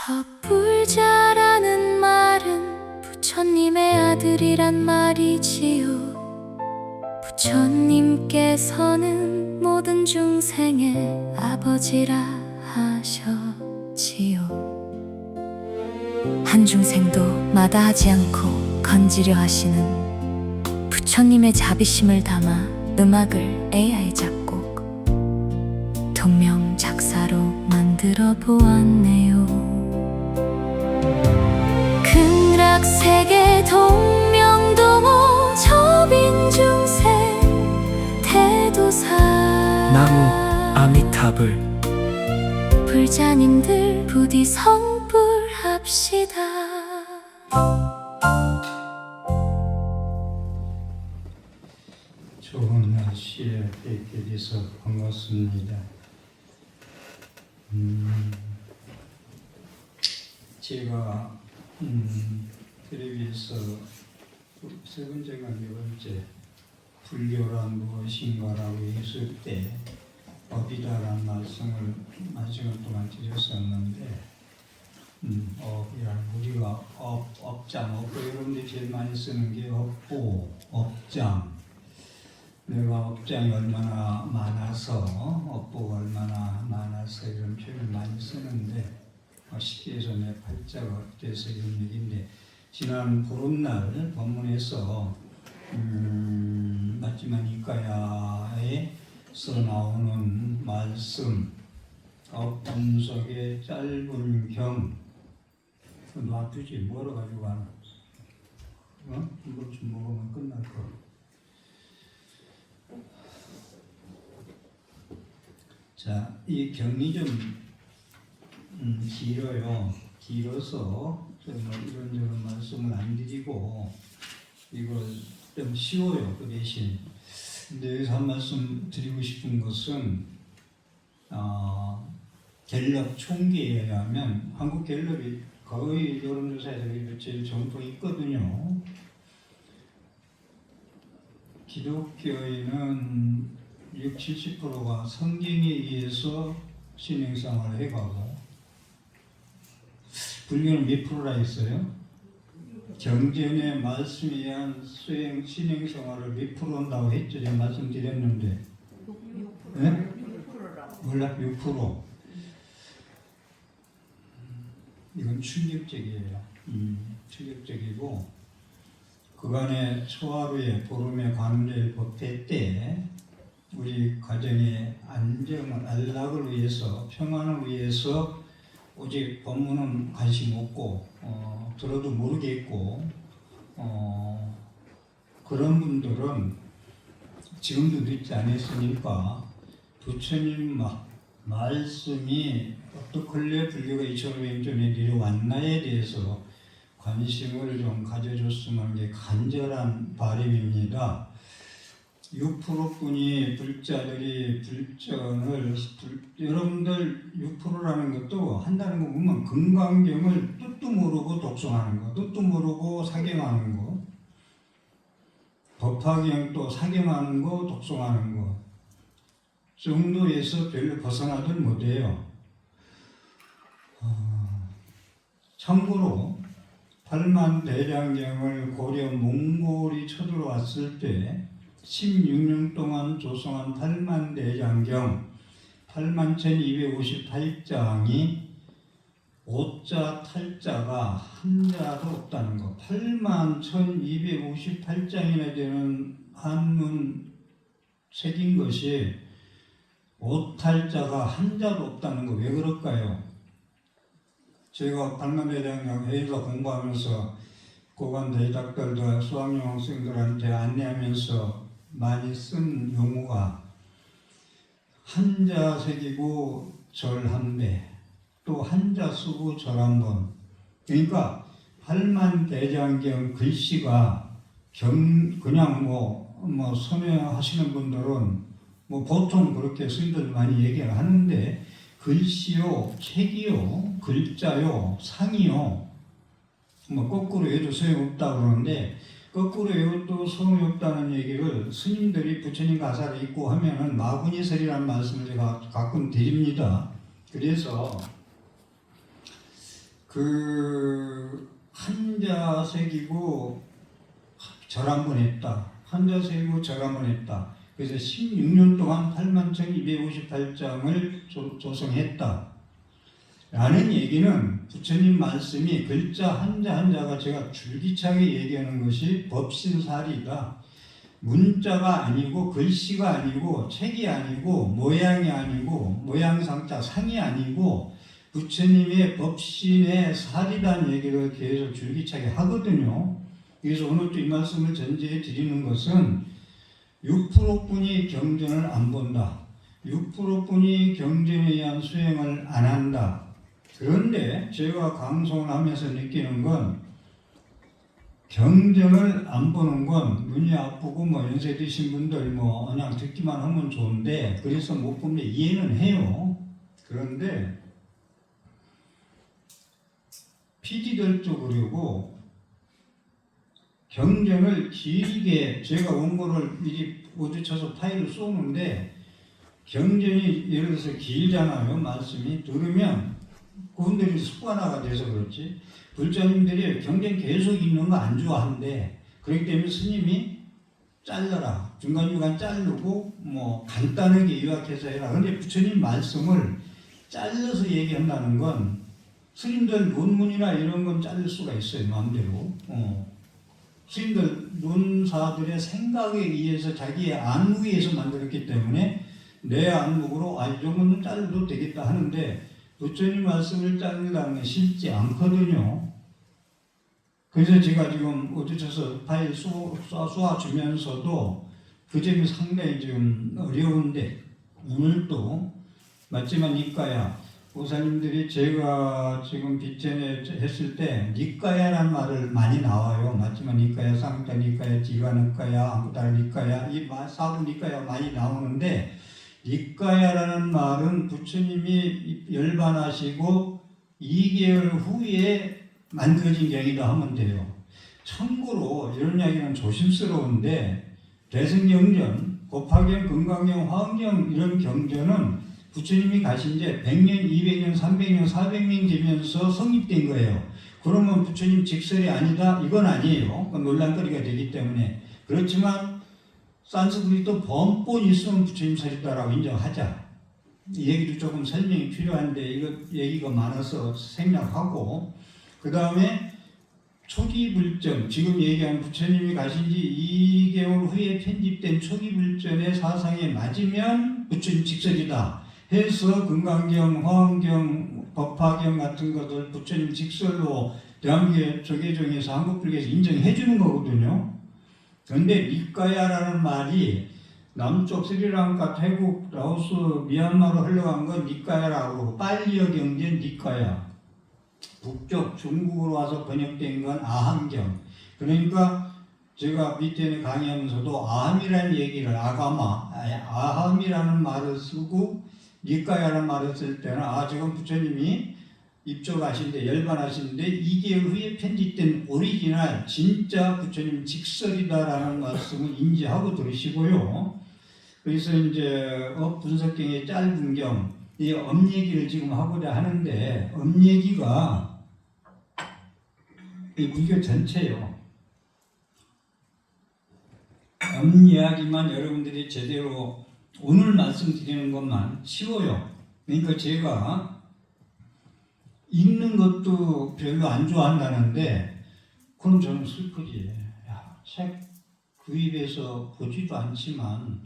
섣불자라는 말은 부처님의 아들이란 말이지요. 부처님께서는 모든 중생의 아버지라 하셨지요. 한 중생도 마다하지 않고 건지려 하시는 부처님의 자비심을 담아 음악을 AI 작곡, 동명 작사로 만들어 보았네요. 극락세계 동명동호 저빈중생 대도사 나무 아미타불. 불자님들 부디 성불합시다. 좋은 날씨에 뵙게 돼서 반갑습니다. 제가 텔레비에서 세 번째가 네 번째 불교란 무엇인가라고 했을 때 업이다라는 말씀을 한 시간 동안 드렸었는데 업이란 우리가 업장, 여러분들이 제일 많이 쓰는 게 업보, 업장. 내가 업장이 얼마나 많아서 업보가 얼마나 많아서 이런 표현을 많이 쓰는데 쉽게 해서 내 팔자가 돼서 이런 얘기인데 지난 보름날 법문에서 맞지만 이까야에서 나오는 말씀 업 분석의 짧은 경 놔두지 뭐라 가지고 하나 이거 좀 먹으면 끝날 거. 자, 이 경이 좀 길어요. 길어서 이런저런 말씀을 안 드리고 이걸 좀 쉬워요. 그 대신 근데 여기서 한 말씀 드리고 싶은 것은 갤럽 총기에 의하면 한국 갤럽이 거의 여론조사에서 제일 정통이 있거든요. 기독교인은 60-70%가 성경에 의해서 신앙생활을 해가고 불교는 몇 프로라 했어요? 경전의 말씀에 의한 수행 신앙생활을 몇 프로 한다고 했죠? 제가 말씀드렸는데 6%라고 네? 몰라? 6%. 이건 충격적이에요. 충격적이고 그간의 초하루에 보름에 관음절 법회 때 우리 가정의 안정을, 안락을 위해서, 평안을 위해서 오직 법문은 관심 없고 들어도 모르겠고 그런 분들은 지금도 늦지 않았으니까 부처님 말씀이 어떻게 불교가 2500년 전에 내려왔나에 대해서 관심을 좀 가져줬으면 하는 게 간절한 바람입니다. 6%뿐이 불자들이 불전을 여러분들 6%라는 것도 한다는 거 보면 금강경을 뜻도 모르고 독송하는 거, 뜻도 모르고 사경하는 거, 법화경 또 사경하는 거, 독송하는 거 정도에서 별로 벗어나들 못해요. 참고로 8만 대장경을 고려 몽골이 쳐들어왔을 때 16년 동안 조성한 8만 대장경 81,258장이 오자 탈자가 한자도 없다는 거. 81,258장이나 되는 한문 책인 것이 오탈자가 한자도 없다는 거 왜 그럴까요? 제가 8만 대장경 회의서 공부하면서 고관 대작들과 수학용 학생들한테 안내하면서 많이 쓴 용어가 한자 새기고 절 한 배, 또 한자 쓰고 절 한 번. 그러니까 8만 대장경 글씨가 그냥 선회하시는 분들은 보통 그렇게 스님들 많이 얘기를 하는데 글씨요, 책이요, 글자요, 상이요. 거꾸로 해도 소용없다 그러는데 거꾸로 외워도 소용이 없다는 얘기를 스님들이 부처님 가사를 읽고 하면은 마구니설이라는 말씀을 제가 가끔 드립니다. 그래서 그 한자 새기고 절 한 번 했다. 한자 새기고 절 한 번 했다. 그래서 16년 동안 81,258장을 조성했다. 라는 얘기는 부처님 말씀이 글자 한자 한자가 제가 줄기차게 얘기하는 것이 법신살이다. 문자가 아니고 글씨가 아니고 책이 아니고 모양이 아니고 모양상자 상이 아니고 부처님의 법신의 살이라는 얘기를 계속 줄기차게 하거든요. 그래서 오늘 또 이 말씀을 전제해 드리는 것은 6%뿐이 경전을 안 본다. 6%뿐이 경전에 의한 수행을 안 한다. 그런데 제가 강송을 하면서 느끼는 건 경전을 안 보는 건 눈이 아프고 뭐 연세 드신 분들 뭐 그냥 듣기만 하면 좋은데 그래서 못 보면 이해는 해요. 그런데 PD들도 그러고 경전을 길게 제가 원고를 미리 어디쳐서 파일을 쏘는데 경전이 예를 들어서 길잖아요. 말씀이 들으면 그분들이 습관화가 돼서 그렇지 불자님들이 경전 계속 읽는 거 안 좋아한대. 그렇기 때문에 스님이 잘라라. 중간중간 자르고 뭐 간단하게 요약해서 해라. 그런데 부처님 말씀을 잘라서 얘기한다는 건 스님들 논문이나 이런 건 자를 수가 있어요. 마음대로. 스님들 논사들의 생각에 의해서 자기의 안목에 의해서 만들었기 때문에 내 안목으로 이 정도는 잘라도 되겠다 하는데 부처님 말씀을 자르려는 게 쉽지 않거든요. 그래서 제가 지금 어디서서 파일 쏘아주면서도 그 점이 상당히 좀 어려운데 오늘도 맞지만 니까야 보사님들이 제가 지금 빚전에 했을 때 니까야라는 말을 많이 나와요. 맞지만 니까야, 쌍따 니까야, 지가 니까야, 아무따라 니까야 이 사부 니까야 많이 나오는데 니까야라는 말은 부처님이 열반하시고 2개월 후에 만들어진 경이다 하면 돼요. 참고로 이런 이야기는 조심스러운데 대승경전, 곱하경, 금강경, 화엄경 이런 경전은 부처님이 가신 지 100년, 200년, 300년, 400년 되면서 성립된 거예요. 그러면 부처님 직설이 아니다? 이건 아니에요. 그건 논란거리가 되기 때문에. 그렇지만 산스크리트 번본 있으면 부처님 설이다라고 인정하자. 이 얘기도 조금 설명이 필요한데 이거 얘기가 많아서 생략하고 그 다음에 초기 불전, 지금 얘기한 부처님이 가신 지 2개월 후에 편집된 초기 불전의 사상에 맞으면 부처님 직설이다 해서 금강경, 화엄경, 법화경 같은 것들 부처님 직설로 대한민국 조계종에서 한국불교에서 인정해 주는 거거든요. 그런데 니까야라는 말이 남쪽 스리랑카, 태국, 라오스, 미얀마로 흘러간 건 니까야라고 빨리어 경전 니까야. 북쪽 중국으로 와서 번역된 건 아함경. 그러니까 제가 밑에는 강의하면서도 아함이라는 얘기를 아함이라는 말을 쓰고 니까야라는 말을 쓸 때는 지금 부처님이 입조하신데 열반하시는데 2개월 후에 편집된 오리지널 진짜 부처님 직설이다라는 말씀을 인지하고 들으시고요. 그래서 이제 분석경의 짧은 경, 이 업 얘기를 지금 하고자 하는데 업 얘기가 이 불교 전체요. 업 이야기만 여러분들이 제대로 오늘 말씀드리는 것만 쉬워요. 그러니까 제가 읽는 것도 별로 안 좋아한다는데 그럼 저는 슬프지. 책 구입해서 보지도 않지만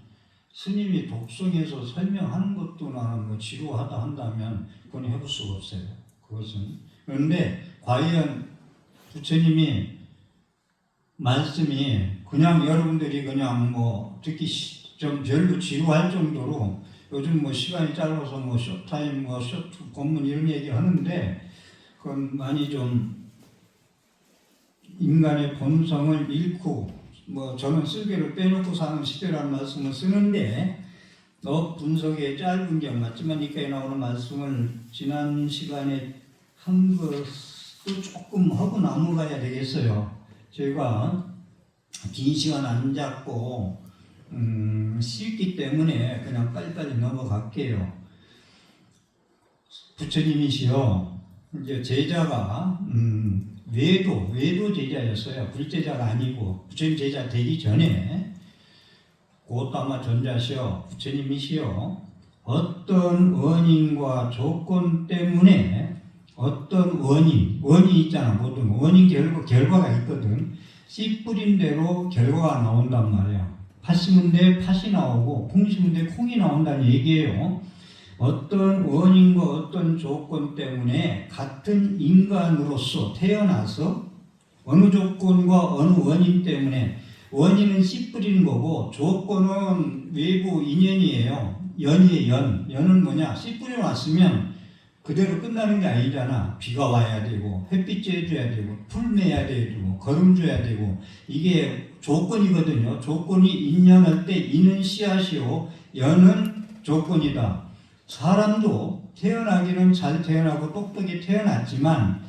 스님이 독송해서 설명하는 것도 나는 뭐 지루하다 한다면 그건 해볼 수가 없어요. 그것은. 그런데 과연 부처님이 말씀이 그냥 여러분들이 그냥 뭐 듣기 좀 별로 지루할 정도로 요즘 뭐 시간이 짧아서 뭐 쇼타임, 뭐 쇼트 본문 이런 얘기 하는데 그건 많이 좀 인간의 본성을 잃고 뭐 저는 쓸개를 빼놓고 사는 시대라는 말씀을 쓰는데 분석의 짧은 경 맞지만 이까지 나오는 말씀을 지난 시간에 한 것도 조금 하고 넘어가야 되겠어요. 제가 긴 시간 안 잡고 쉽기 때문에 그냥 빨리빨리 넘어갈게요. 부처님이시여 이제 제자가 외도 제자였어요. 불제자가 아니고 부처님 제자 되기 전에 고따마 전자시여 부처님이시여 어떤 원인과 조건 때문에 어떤 원인이 있잖아. 모든 원인 결과가 있거든. 씨 뿌린 대로 결과가 나온단 말이야. 팥 심은 데 팥이 나오고 콩 심은 데 콩이 나온다는 얘기예요. 어떤 원인과 어떤 조건 때문에 같은 인간으로서 태어나서 어느 조건과 어느 원인 때문에 원인은 씨 뿌리는 거고 조건은 외부 인연이에요. 연이에요. 연은 뭐냐? 씨 뿌려 놨으면 그대로 끝나는 게 아니잖아. 비가 와야 되고 햇빛 쬐줘야 되고 풀 매야 되고 거름 줘야 되고 이게 조건이거든요. 조건이 인연할 때 이는 씨앗이요 연은 조건이다. 사람도 태어나기는 잘 태어나고 똑똑히 태어났지만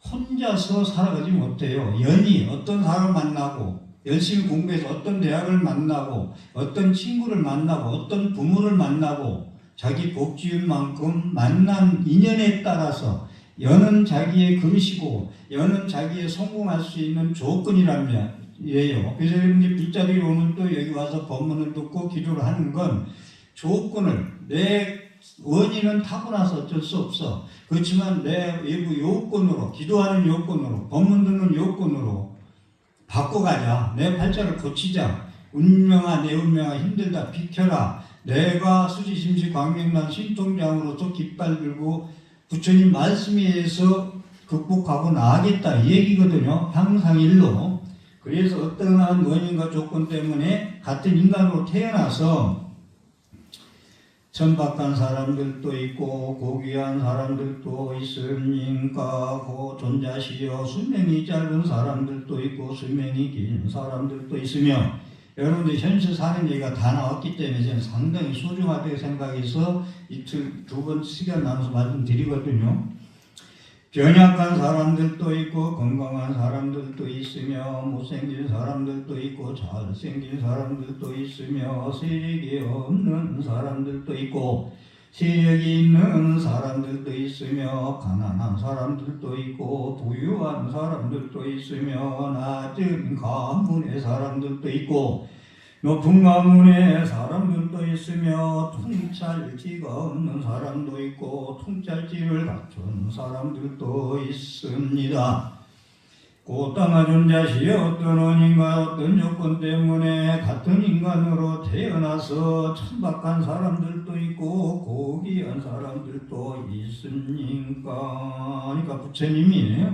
혼자서 살아가지 못해요. 연이 어떤 사람을 만나고 열심히 공부해서 어떤 대학을 만나고 어떤 친구를 만나고 어떤 부모를 만나고 자기 복지인 만큼 만난 인연에 따라서 연은 자기의 그릇이고 연은 자기의 성공할 수 있는 조건이라면 이에요. 그래서 여러분들이 불자리 오면 또 여기 와서 법문을 듣고 기도를 하는 건 조건을 내 원인은 타고나서 어쩔 수 없어. 그렇지만 내 외부 요건으로 기도하는 요건으로 법문 듣는 요건으로 바꿔가자. 내 팔자를 고치자. 운명아 내 운명아 힘들다 비켜라. 내가 수지심시 광명난 신통장으로서 깃발 들고 부처님 말씀에 의해서 극복하고 나아가겠다 이 얘기거든요. 향상일로. 그래서 어떠한 원인과 조건 때문에 같은 인간으로 태어나서 천박한 사람들도 있고 고귀한 사람들도 있으니까 고 존자시여 수명이 짧은 사람들도 있고 수명이 긴 사람들도 있으며 여러분들 현실 사는 얘기가 다 나왔기 때문에 저는 상당히 소중하다고 생각해서 이틀 두 번 시간 나눠서 말씀드리거든요. 병약한 사람들도 있고 건강한 사람들도 있으며 못생긴 사람들도 있고 잘생긴 사람들도 있으며 세력이 없는 사람들도 있고 세력이 있는 사람들도 있으며 가난한 사람들도 있고 부유한 사람들도 있으며 낮은 가문의 사람들도 있고 높은 가문의 사람들도 있으며 통찰지가 없는 사람도 있고 통찰지를 갖춘 사람들도 있습니다. 고땅아 존자시여 어떤 원인과 어떤 조건 때문에 같은 인간으로 태어나서 천박한 사람들도 있고 고귀한 사람들도 있으니까. 그러니까 부처님이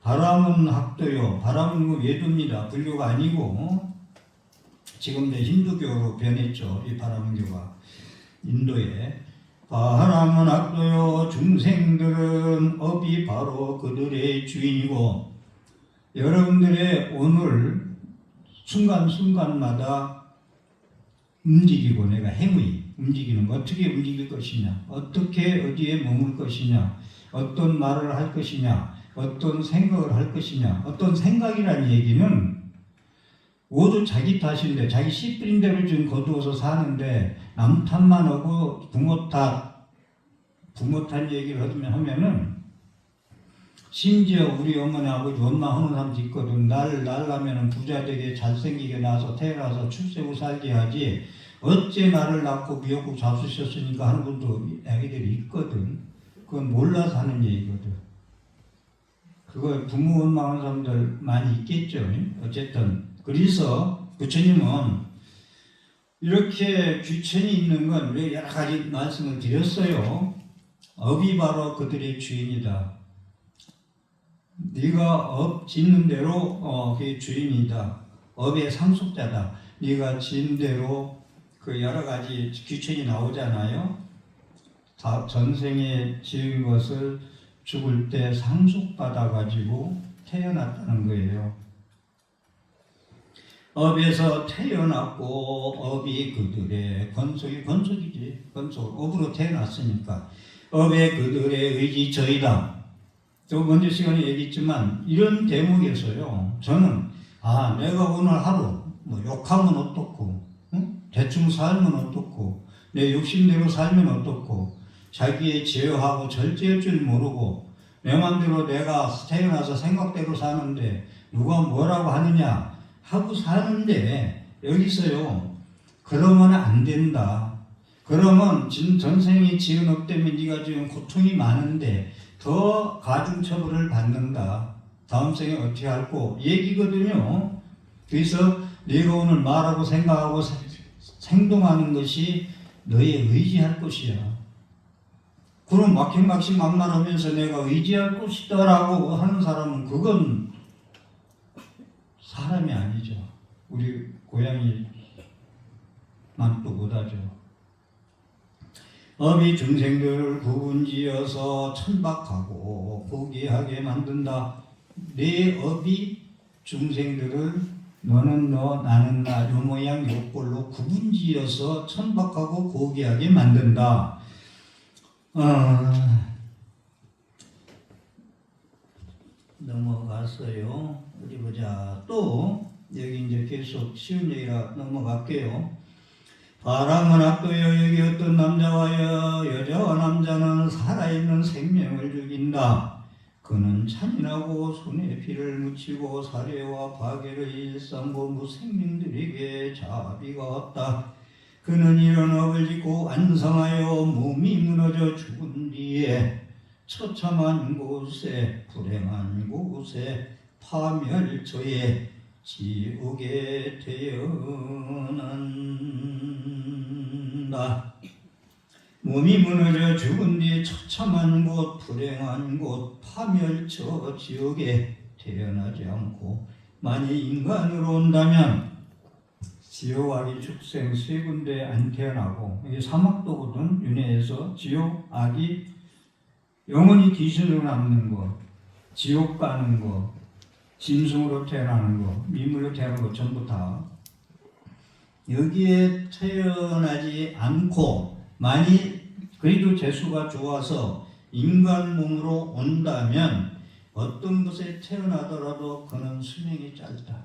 바람은 학도요. 바람은 외도입니다. 불교가 아니고 지금 내 힌두교로 변했죠. 이 바람교가 인도에. 바람은 학도요. 중생들은 업이 바로 그들의 주인이고 여러분들의 오늘 순간순간마다 움직이고 내가 행위 움직이는 거 어떻게 움직일 것이냐 어떻게 어디에 머물 것이냐 어떤 말을 할 것이냐 어떤 생각을 할 것이냐 어떤 생각이라는 얘기는 모두 자기 탓인데 자기 씨 뿌린 대로 지금 거두어서 사는데 남 탓만 하고 부모 탓 얘기를 하면은 심지어 우리 어머니 아버지 원망하는 사람도 있거든. 나를 낳으려면 부자 되게 잘생기게 나서 태어나서 출세고 살게 하지 어째 나를 낳고 미역국 잡수셨으니까 하는 분도 애기들이 있거든. 그건 몰라서 하는 얘기거든. 그거 부모 원망하는 사람들 많이 있겠죠. 어쨌든 그래서 부처님은 이렇게 귀천이 있는 건 왜 여러 가지 말씀을 드렸어요. 업이 바로 그들의 주인이다. 네가 업 짓는 대로 그게 주인이다. 업의 상속자다. 네가 지은 대로 그 여러 가지 귀천이 나오잖아요. 다 전생에 지은 것을 죽을 때 상속받아 가지고 태어났다는 거예요. 업에서 태어났고 업이 그들의 건속이지. 업으로 태어났으니까 업의 그들의 의지저이다. 또 먼저 시간에 얘기했지만 이런 대목에서요. 저는 내가 오늘 하루 욕하면 어떻고 대충 살면 어떻고 내 욕심대로 살면 어떻고 자기의 제어하고 절제할 줄 모르고 내 맘대로 내가 태어나서 생각대로 사는데 누가 뭐라고 하느냐 하고 사는데 여기서요. 그러면 안 된다. 그러면 전생에 지은 업 때문에 네가 지금 고통이 많은데 더 가중처벌을 받는다. 다음 생에 어떻게 할고 얘기거든요. 그래서 네가 오늘 말하고 생각하고 행동하는 것이 너의 의지할 것이야. 그럼 막힌막신 막말하면서 내가 의지할 것이다라고 하는 사람은 그건 사람이 아니죠. 우리 고양이만 또 못하죠. 업이 중생들을 구분지어서 천박하고 고귀하게 만든다. 내 업이 중생들을 너는 너 나는 나 요 모양 요 꼴로 구분지어서 천박하고 고귀하게 만든다. 넘어갔어요. 어디 보자. 또 여기 이제 계속 쉬운 얘기라 넘어갈게요. 바람은 악도여 여기 어떤 남자와 여자와 남자는 살아있는 생명을 죽인다. 그는 잔인하고 손에 피를 묻히고 사례와 파괴를 일삼고 무생명들에게 자비가 없다. 그는 이런 업을 짓고 안성하여 몸이 무너져 죽은 뒤에 처참한 곳에 불행한 곳에 파멸처에 지옥에 태어난다. 몸이 무너져 죽은 뒤 처참한 곳, 불행한 곳, 파멸처 지옥에 태어나지 않고 만약 인간으로 온다면 지옥, 악이, 축생 세 군데 안 태어나고 이게 사막도거든. 윤회에서 지옥, 악이 영원히 귀신으로 남는 거, 지옥 가는 거, 짐승으로 태어나는 거, 미물로 태어나는 거 전부 다 여기에 태어나지 않고 만일 그래도 재수가 좋아서 인간 몸으로 온다면 어떤 곳에 태어나더라도 그는 수명이 짧다.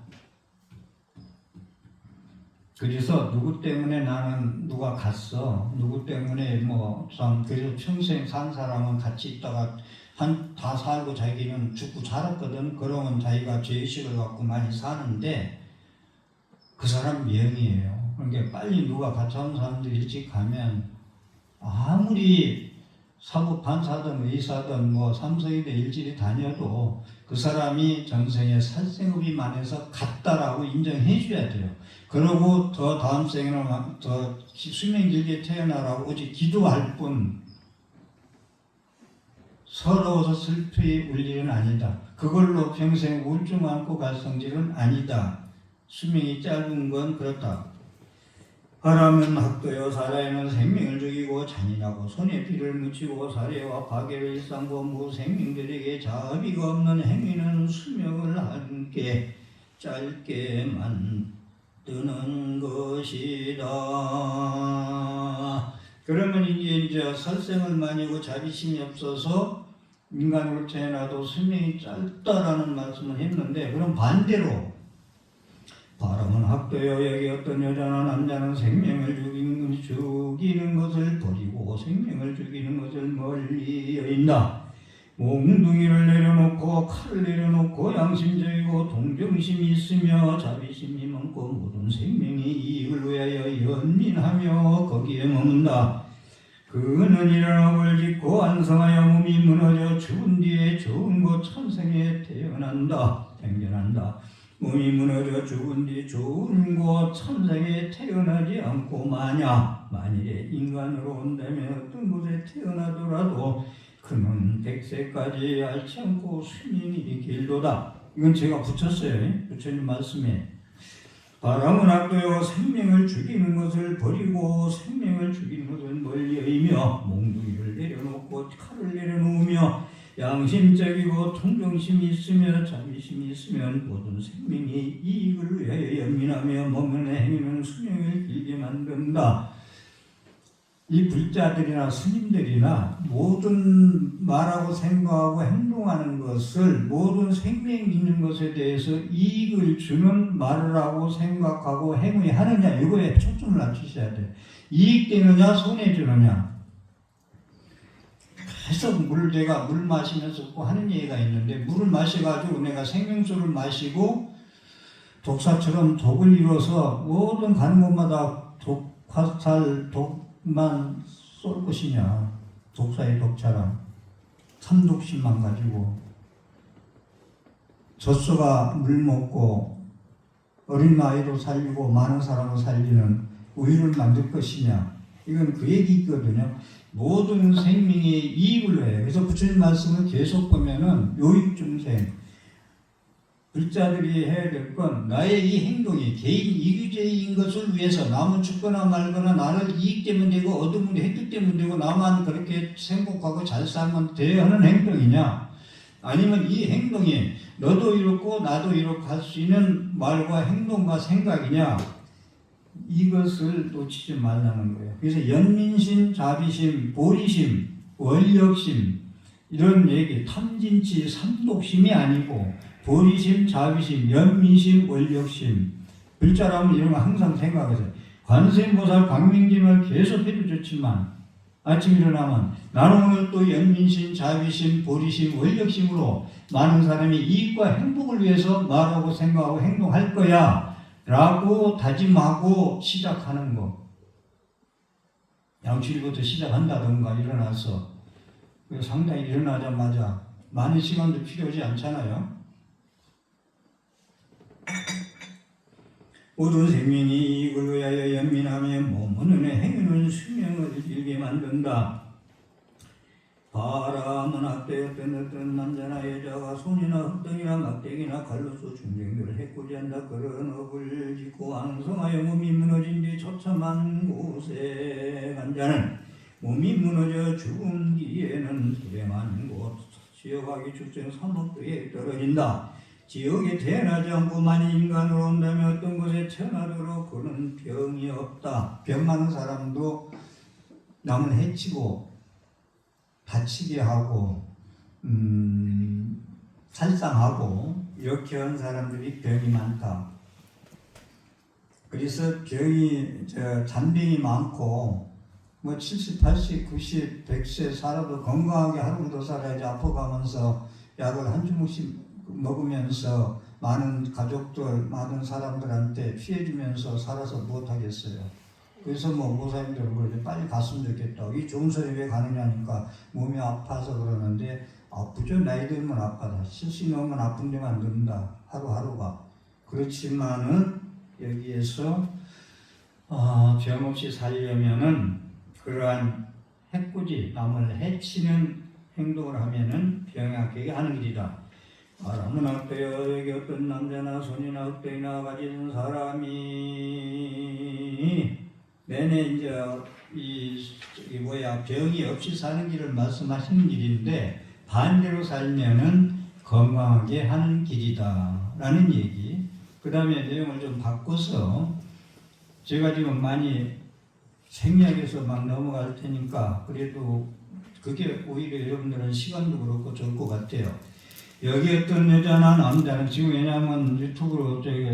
그래서 누구 때문에 나는 누가 갔어, 누구 때문에 그래서 평생 산 사람은 같이 있다가 다 살고 자기는 죽고 살았거든. 그러면 자기가 죄의식을 갖고 많이 사는데 그 사람 명이에요. 그러니까 빨리 누가 같이 하는 사람들이 일찍 가면 아무리 사법 판사든 의사든 삼성이든 일찍이 다녀도 그 사람이 전생에 살생업이 많아서 갔다라고 인정해 줘야 돼요. 그러고 더 다음 생에는 더 수명 길게 태어나라고 오직 기도할 뿐 서러워서 슬피 울 일은 아니다. 그걸로 평생 우울증 안고 갈 성질은 아니다. 수명이 짧은 건 그렇다. 바람은 학도여 살아있는 생명을 죽이고 잔인하고 손에 피를 묻히고 사례와 파괴를 일삼고 무생명들에게 자비가 없는 행위는 수명을 함께 짧게 만드는 것이다. 그러면 이제 살생을 많이 하고 자비심이 없어서 인간으로 태어나도 수명이 짧다라는 말씀을 했는데 그럼 반대로 바람은 학도여 여기 어떤 여자나 남자는 생명을 죽이는 것을 버리고 생명을 죽이는 것을 멀리 여인다. 몽둥이를 내려놓고 칼을 내려놓고 양심적이고 동정심이 있으며 자비심이 많고 모든 생명이 이익을 위하여 연민하며 거기에 머문다. 그는 이런 업을 짓고 안성하여 몸이 무너져 죽은 뒤에 좋은 곳 천생에 태어난다. 생겨난다. 몸이 무너져 죽은 뒤 좋은 곳 천생에 태어나지 않고 만일에 인간으로 온다면 어떤 곳에 태어나더라도 그는 100세까지 앓지 않고 수명이 길도다. 이건 제가 붙였어요. 부처님 말씀에. 바람은 악도여 생명을 죽이는 것을 버리고 생명을 죽이는 것을 멀리 여이며 몽둥이를 내려놓고 칼을 내려놓으며 양심적이고 통정심이 있으며 자비심이 있으면 모든 생명이 이익을 위하여 연민하며 머무는 행위는 수명을 길게 만든다. 이 불자들이나 스님들이나 모든 말하고 생각하고 행동하는 것을 모든 생명 있는 것에 대해서 이익을 주는 말을 하고 생각하고 행위하느냐 이거에 초점을 맞추셔야 돼요. 이익되느냐 손해주느냐. 계속 내가 물 마시면서 꼭 하는 얘기가 있는데, 물을 마셔가지고 내가 생명수를 마시고 독사처럼 독을 이뤄서 모든 가는 곳마다 화살, 독만 쏠 것이냐. 독사의 독처럼 삼독심만 가지고 젖소가 물 먹고 어린 아이도 살리고 많은 사람을 살리는 우유를 만들 것이냐. 이건 그 얘기거든요. 모든 생명의 이익을 위해. 그래서 부처님 말씀을 계속 보면은 요익중생, 불자들이 해야 될 건 나의 이 행동이 개인 이기주의인 것을 위해서 남은 죽거나 말거나 나를 이익 때문에 되고 얻으면 획득 때문에 되고 나만 그렇게 행복하고 잘 살면 돼야 하는 행동이냐, 아니면 이 행동이 너도 이렇고 나도 이렇게 할 수 있는 말과 행동과 생각이냐, 이것을 놓치지 말라는 거예요. 그래서 연민심, 자비심, 보리심, 원력심, 이런 얘기, 탐진치, 삼독심이 아니고 보리심, 자비심, 연민심, 원력심, 글자라면 이런 거 항상 생각하세요. 관세음보살 광명심을 계속 해도 좋지만 아침 일어나면 나는 오늘 또 연민심, 자비심, 보리심, 원력심으로 많은 사람이 이익과 행복을 위해서 말하고 생각하고 행동할 거야 라고 다짐하고 시작하는 거. 양치리부터 시작한다던가 일어나서 상당히 일어나자마자 많은 시간도 필요하지 않잖아요. 모든 생명이 이익을 위하여 연민하며 몸은 은혜, 행위는 수명을 길게 만든다. 바람은 앞대었던 어떤 남자나 여자가 손이나 흙덩이나 막대기나 칼로서 중생들을 해코지한다. 그런 업을 짓고 왕성하여 몸이 무너진 뒤 처참한 곳에 간 자는 몸이 무너져 죽은 뒤에는 불행한 곳 지역하기 축생 3억도에 떨어진다. 지역에 태어나지 않고 만일 인간으로 온다면 어떤 곳에 태어나도록 그는 병이 없다. 병 많은 사람도 남을 해치고 다치게 하고 살상하고 이렇게 한 사람들이 병이 많다. 그래서 병이 잔병이 많고 뭐 70, 80, 90, 100세 살아도 건강하게 하루 더 살아야지 아파가면서 약을 한 주먹씩 먹으면서 많은 가족들, 많은 사람들한테 피해주면서 살아서 못하겠어요. 그래서 뭐 모사님들은 그러죠. 빨리 갔으면 좋겠다. 이 좋은 소리 왜 가느냐니까 몸이 아파서 그러는데 아프죠. 나이 들면 아파다. 70 넘으면 아픈 데만 는다. 하루하루가. 그렇지만은 여기에서 병 없이 살려면은 그러한 해코지, 남을 해치는 행동을 하면은 병이 악하게 하는 길이다. 바람은 어때요? 여기 어떤 남자나 손이나 흑돼이나 가진 사람이 내내 이제 병이 없이 사는 길을 말씀하시는 길인데 반대로 살면은 건강하게 하는 길이다 라는 얘기. 그 다음에 내용을 좀 바꿔서 제가 지금 많이 생략해서 막 넘어갈 테니까 그래도 그게 오히려 여러분들은 시간도 그렇고 좋을 것 같아요. 여기 어떤 여자나 남자는 지금 왜냐하면 유튜브로 저희가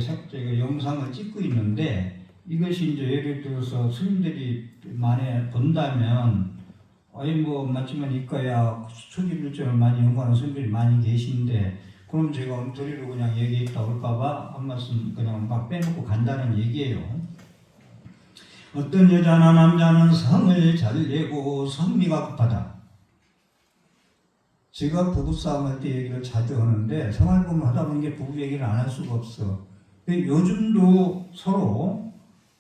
영상을 찍고 있는데 이것이 이제 예를 들어서 스님들이 만에 본다면 뭐 맞지만 이거야 초기불점을 많이 연구하는 스님들이 많이 계신데 그럼 제가 엉터리로 그냥 얘기했다 올까봐 한 말씀 그냥 막 빼놓고 간다는 얘기예요. 어떤 여자나 남자는 성을 잘 내고 성미가 급하다. 제가 부부싸움 할 때 얘기를 자주 하는데 생활공부 하다 보니까 부부 얘기를 안 할 수가 없어. 근데 요즘도 서로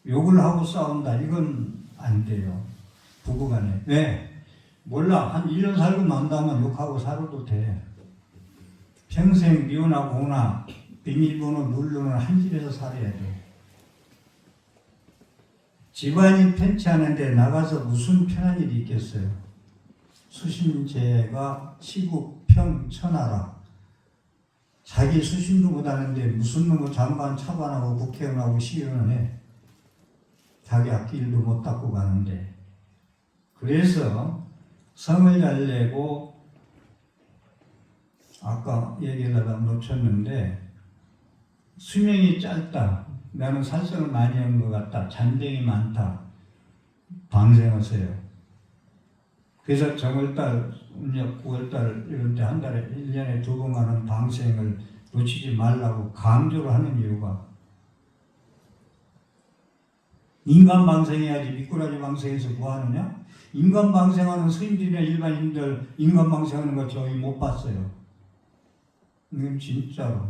욕을 하고 싸운다. 이건 안 돼요. 부부간에. 왜? 몰라. 한 1년 살고 만나면 욕하고 살아도 돼. 평생 미혼하고 공나 비밀번호 누르는 한 집에서 살아야 돼. 집안이 편치 않은데 나가서 무슨 편한 일이 있겠어요. 수심제가 시국 평천하라. 자기 수심도 못하는데 무슨 놈의 장관 차관하고 국회의원하고 시의원을 해. 자기 앞길도 못 닦고 가는데. 그래서 성을 잘 내고 아까 얘기하다가 놓쳤는데 수명이 짧다. 나는 살성을 많이 한 것 같다. 잔병이 많다. 방생하세요. 그래서 정월달, 음력 9월달 이런 때 한 달에 1년에 2번 가는 방생을 놓치지 말라고 강조를 하는 이유가 인간 방생해야지 미꾸라지 방생해서 뭐 하느냐? 인간 방생하는 스님들이나 일반인들 인간 방생하는 거 저희 못 봤어요. 이건 진짜로.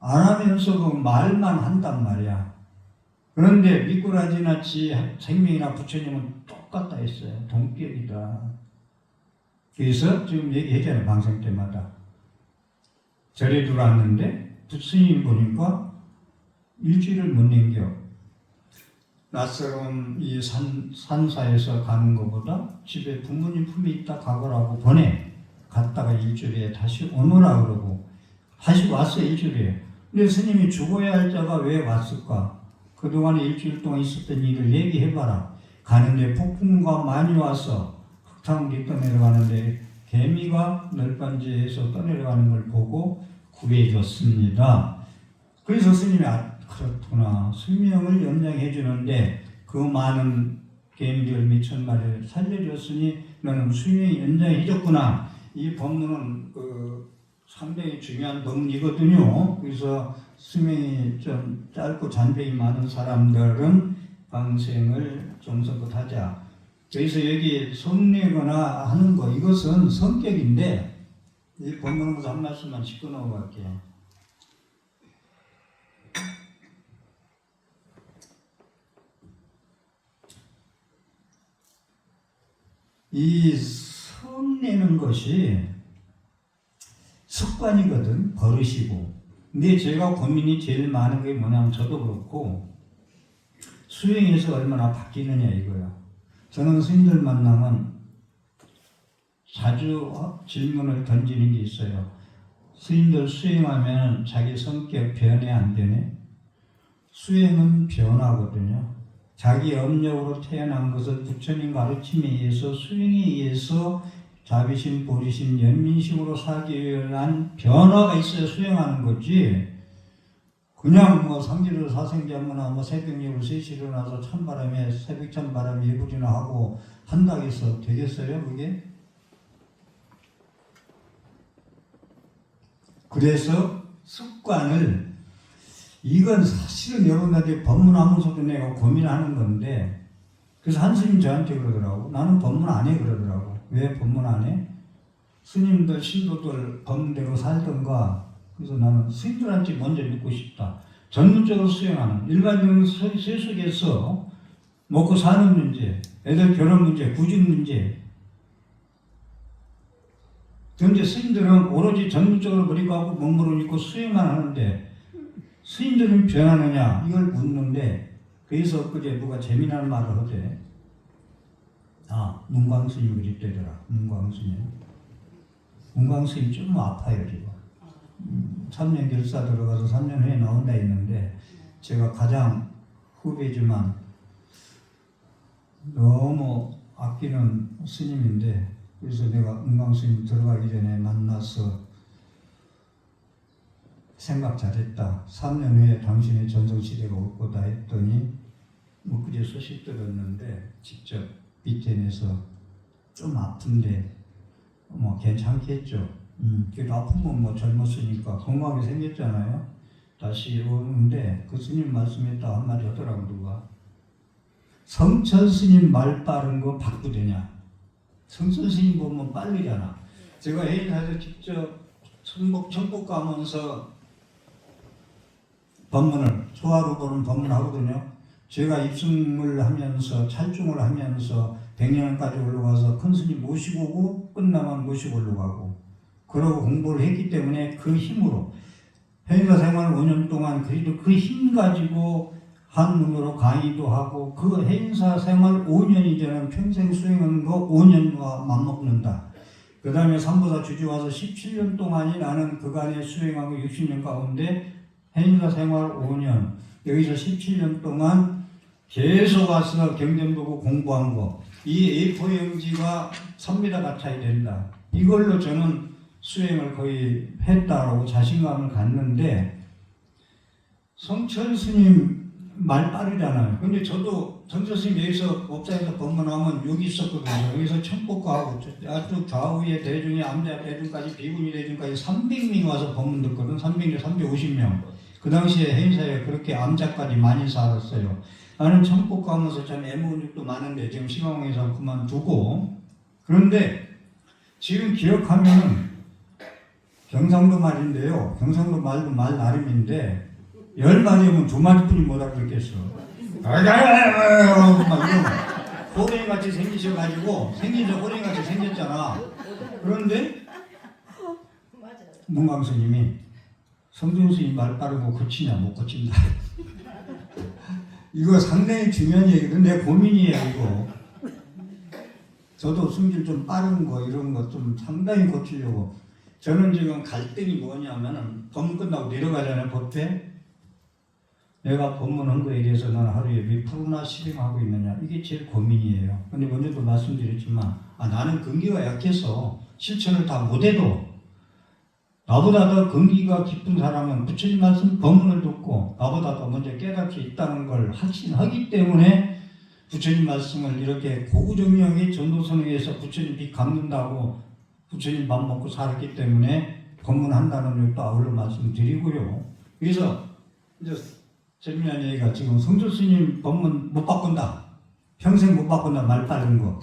안 하면서도 말만 한단 말이야. 그런데 미꾸라지나 지 생명이나 부처님은 똑같다 했어요. 동격이다. 그래서 지금 얘기했잖아요. 방생 때마다. 절에 들어왔는데 스님 보니까 일주일을 못 남겨. 낯설은 이 산사에서 가는 것보다 집에 부모님 품에 있다 가거라고 보내. 갔다가 일주일에 다시 오너라 그러고 다시 왔어 일주일에. 근데 스님이 죽어야 할 자가 왜 왔을까? 그동안에 일주일 동안 있었던 일을 얘기해봐라. 가는데 폭풍우가 많이 와서 흙탕물이 떠내려가는데 개미가 널빤지에서 떠내려가는 걸 보고 구해줬습니다. 그래서 스님이 그렇구나. 수명을 연장해 주는데 그 많은 개미들 몇천 마리를 살려줬으니 너는 수명이 연장해 줬구나. 이 법문은 상당히 중요한 법문이거든요. 그래서 수명이 좀 짧고 잔병이 많은 사람들은 방생을 정성껏 하자. 그래서 여기 성내거나 하는 거 이것은 성격인데 이 법문에서 한 말씀만 짚고 넘어갈게요. 이 성내는 것이 습관이거든, 버릇이고. 근데 제가 고민이 제일 많은 게 뭐냐면 저도 그렇고 수행에서 얼마나 바뀌느냐 이거야. 저는 스님들 만나면 자주 질문을 던지는 게 있어요. 스님들 수행하면 자기 성격 변해 안 되네? 수행은 변하거든요. 자기 업력으로 태어난 것을 부처님 가르침에 의해서 수행에 의해서 자비심, 보리심, 연민심으로 살기 위한 변화가 있어야 수행하는 거지. 그냥 뭐 상기를 사생자문화 뭐 새벽녘으로 3시 일어나서 찬바람에 새벽 찬바람에 예불이나 하고 한다고 해서 되겠어요 그게? 그래서 습관을 이건 사실은 여러분들한테 법문하면서도 내가 고민하는 건데 그래서 한 스님 저한테 그러더라고. 나는 법문 안 해 그러더라고. 왜 법문 안 해? 스님들 신도들 법문대로 살던가. 그래서 나는 스님들한테 먼저 묻고 싶다. 전문적으로 수행하는 일반적인 세속에서 먹고 사는 문제, 애들 결혼 문제, 구직 문제. 그런데 스님들은 오로지 전문적으로 머리 감고 몸무를 입고 수행만 하는데 스님들은 변하느냐 이걸 묻는데 그래서 그게 누가 재미난 말을 하대. 문광 스님이 그랬대더라. 문광 스님. 문광 스님 좀 아파요 지금. 3년 결사 들어가서 3년 후에 나온다 했는데 제가 가장 후배지만 너무 아끼는 스님인데 그래서 내가 문광 스님 들어가기 전에 만나서 생각 잘했다. 3년 후에 당신의 전성시대가 올 거다 했더니 뭐 그제 소식 들었는데 직접 밑에내서 좀 아픈데 뭐 괜찮겠죠. 그래도 아프면 뭐 젊었으니까 건강하게 생겼잖아요. 다시 오는데 그 스님 말씀했다 한마디 하더라고 누가. 성천 스님 말 빠른 거 바꾸되냐. 성천 스님 보면 빠르잖아. 제가 해인사에서 직접 천국 가면서 법문을 소화로 보는 법문하거든요. 제가 입승을 하면서 찰중을 하면서 100년까지 올라가서 큰 스님 모시고 오고 끝나면 모시고 올라가고 그러고 공부를 했기 때문에 그 힘으로 해인사 생활 5년 동안 그래도 그 힘 가지고 한문으로 강의도 하고 그 해인사 생활 5년이 되는 평생 수행한 거 5년과 맞먹는다. 그 다음에 삼보사 주지 와서 17년 동안이 나는 그간에 수행한 거 60년 가운데 해인사 생활 5년 여기서 17년 동안 계속 와서 경전보고 공부한 거 이 A4 용지가 3m 같아야 된다. 이걸로 저는 수행을 거의 했다라고 자신감을 갖는데 성철 스님 말 빠르잖아요. 근데 저도 정선생님 여기서 법사에서 법문하면 여기 있었거든요. 여기서 청법과하고 아주 좌우의 대중의 암자 대중까지 비구니 대중까지 300명이 와서 법문 듣거든. 300명, 350명. 그 당시에 행사에 그렇게 암자까지 많이 살았어요. 나는 청법과 하면서 참 애무근육도 많은데 지금 시간에서 그만두고, 그런데 지금 기억하면은 경상도 말인데요. 경상도 말도 말 나름인데 10마디면 2마디뿐이 못 알아듣겠어. 막 이런 호랭이같이 생기셔가지고 생긴 저 호랭이같이 생겼잖아. 그런데 문광 스님이 성준 스님 말 빠르고 고치냐 못 고친다. 이거 상당히 중요한 얘기거든. 내 고민이에요 이거. 저도 승질 좀 빠른 거 이런 거 좀 상당히 고치려고. 저는 지금 갈등이 뭐냐면은 법문 끝나고 내려가잖아요 법회. 내가 법문한 거에 대해서 난 하루에 몇 프로나 실행하고 있느냐 이게 제일 고민이에요. 근데 먼저도 말씀드렸지만 나는 근기가 약해서 실천을 다 못해도 나보다 더 근기가 깊은 사람은 부처님 말씀 법문을 듣고 나보다 더 먼저 깨닫게 있다는 걸 확신하기 때문에 부처님 말씀을 이렇게 고구정명의 전도선에서 부처님 빚 갚는다고 부처님 밥 먹고 살았기 때문에 법문한다는 것도 아울러 말씀드리고요. 그래서 이제 재미난 얘기가 지금 성주 스님 법문 못 바꾼다. 평생 못 바꾼다. 말 빠른 거.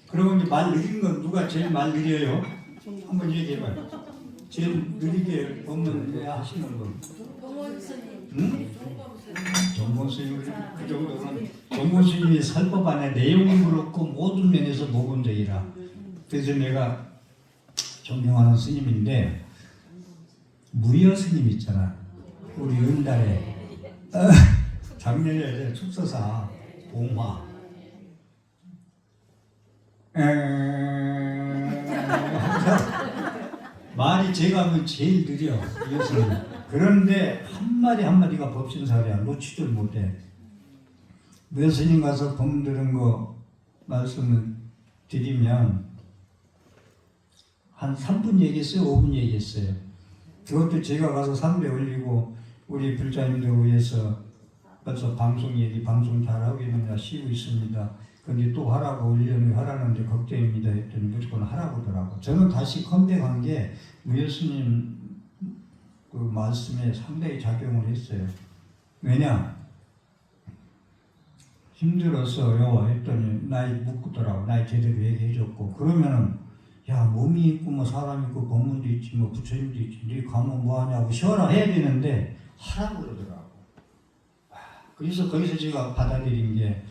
그러고 이제 말 느린 건 누가 제일 말 느려요? 한번 얘기해봐요. 제일 느리게 법문 하시는 분. 정원 스님. 응? 정원 스님 그 정도는 정원 스님이 설법 안에 내용은 그렇고 모든 면에서 모범적이라. 그래서 내가 존경하는 스님인데 무여 스님 있잖아. 우리 은달에 작년에 축서사 봉화 말이 제가 하면 제일 느려 이것은. 그런데 한마디 한마디가 법신사리야. 놓치질 못해. 묘스님 가서 법문 들은 거 말씀을 드리면 한 3분 얘기했어요? 5분 얘기했어요? 그것도 제가 가서 삼배 올리고 우리 불자님들 위해서 벌써 방송 얘기 방송 잘하고 있느냐 쉬고 있습니다. 근데 또 하라고 1년에 하라는데 걱정입니다 했더니 무조건 하라고 하더라고. 저는 다시 컴백한 게 무예수님 그 말씀에 상당히 작용을 했어요. 왜냐? 힘들었어요 했더니 나이 묻더라고. 나이 제대로 얘기해줬고. 그러면은 야 몸이 있고 뭐 사람 있고 법문도 있지 뭐 부처님도 있지 네 가면 뭐하냐고 시원하 해야 되는데 하라고 그러더라고. 그래서 거기서 제가 받아들인 게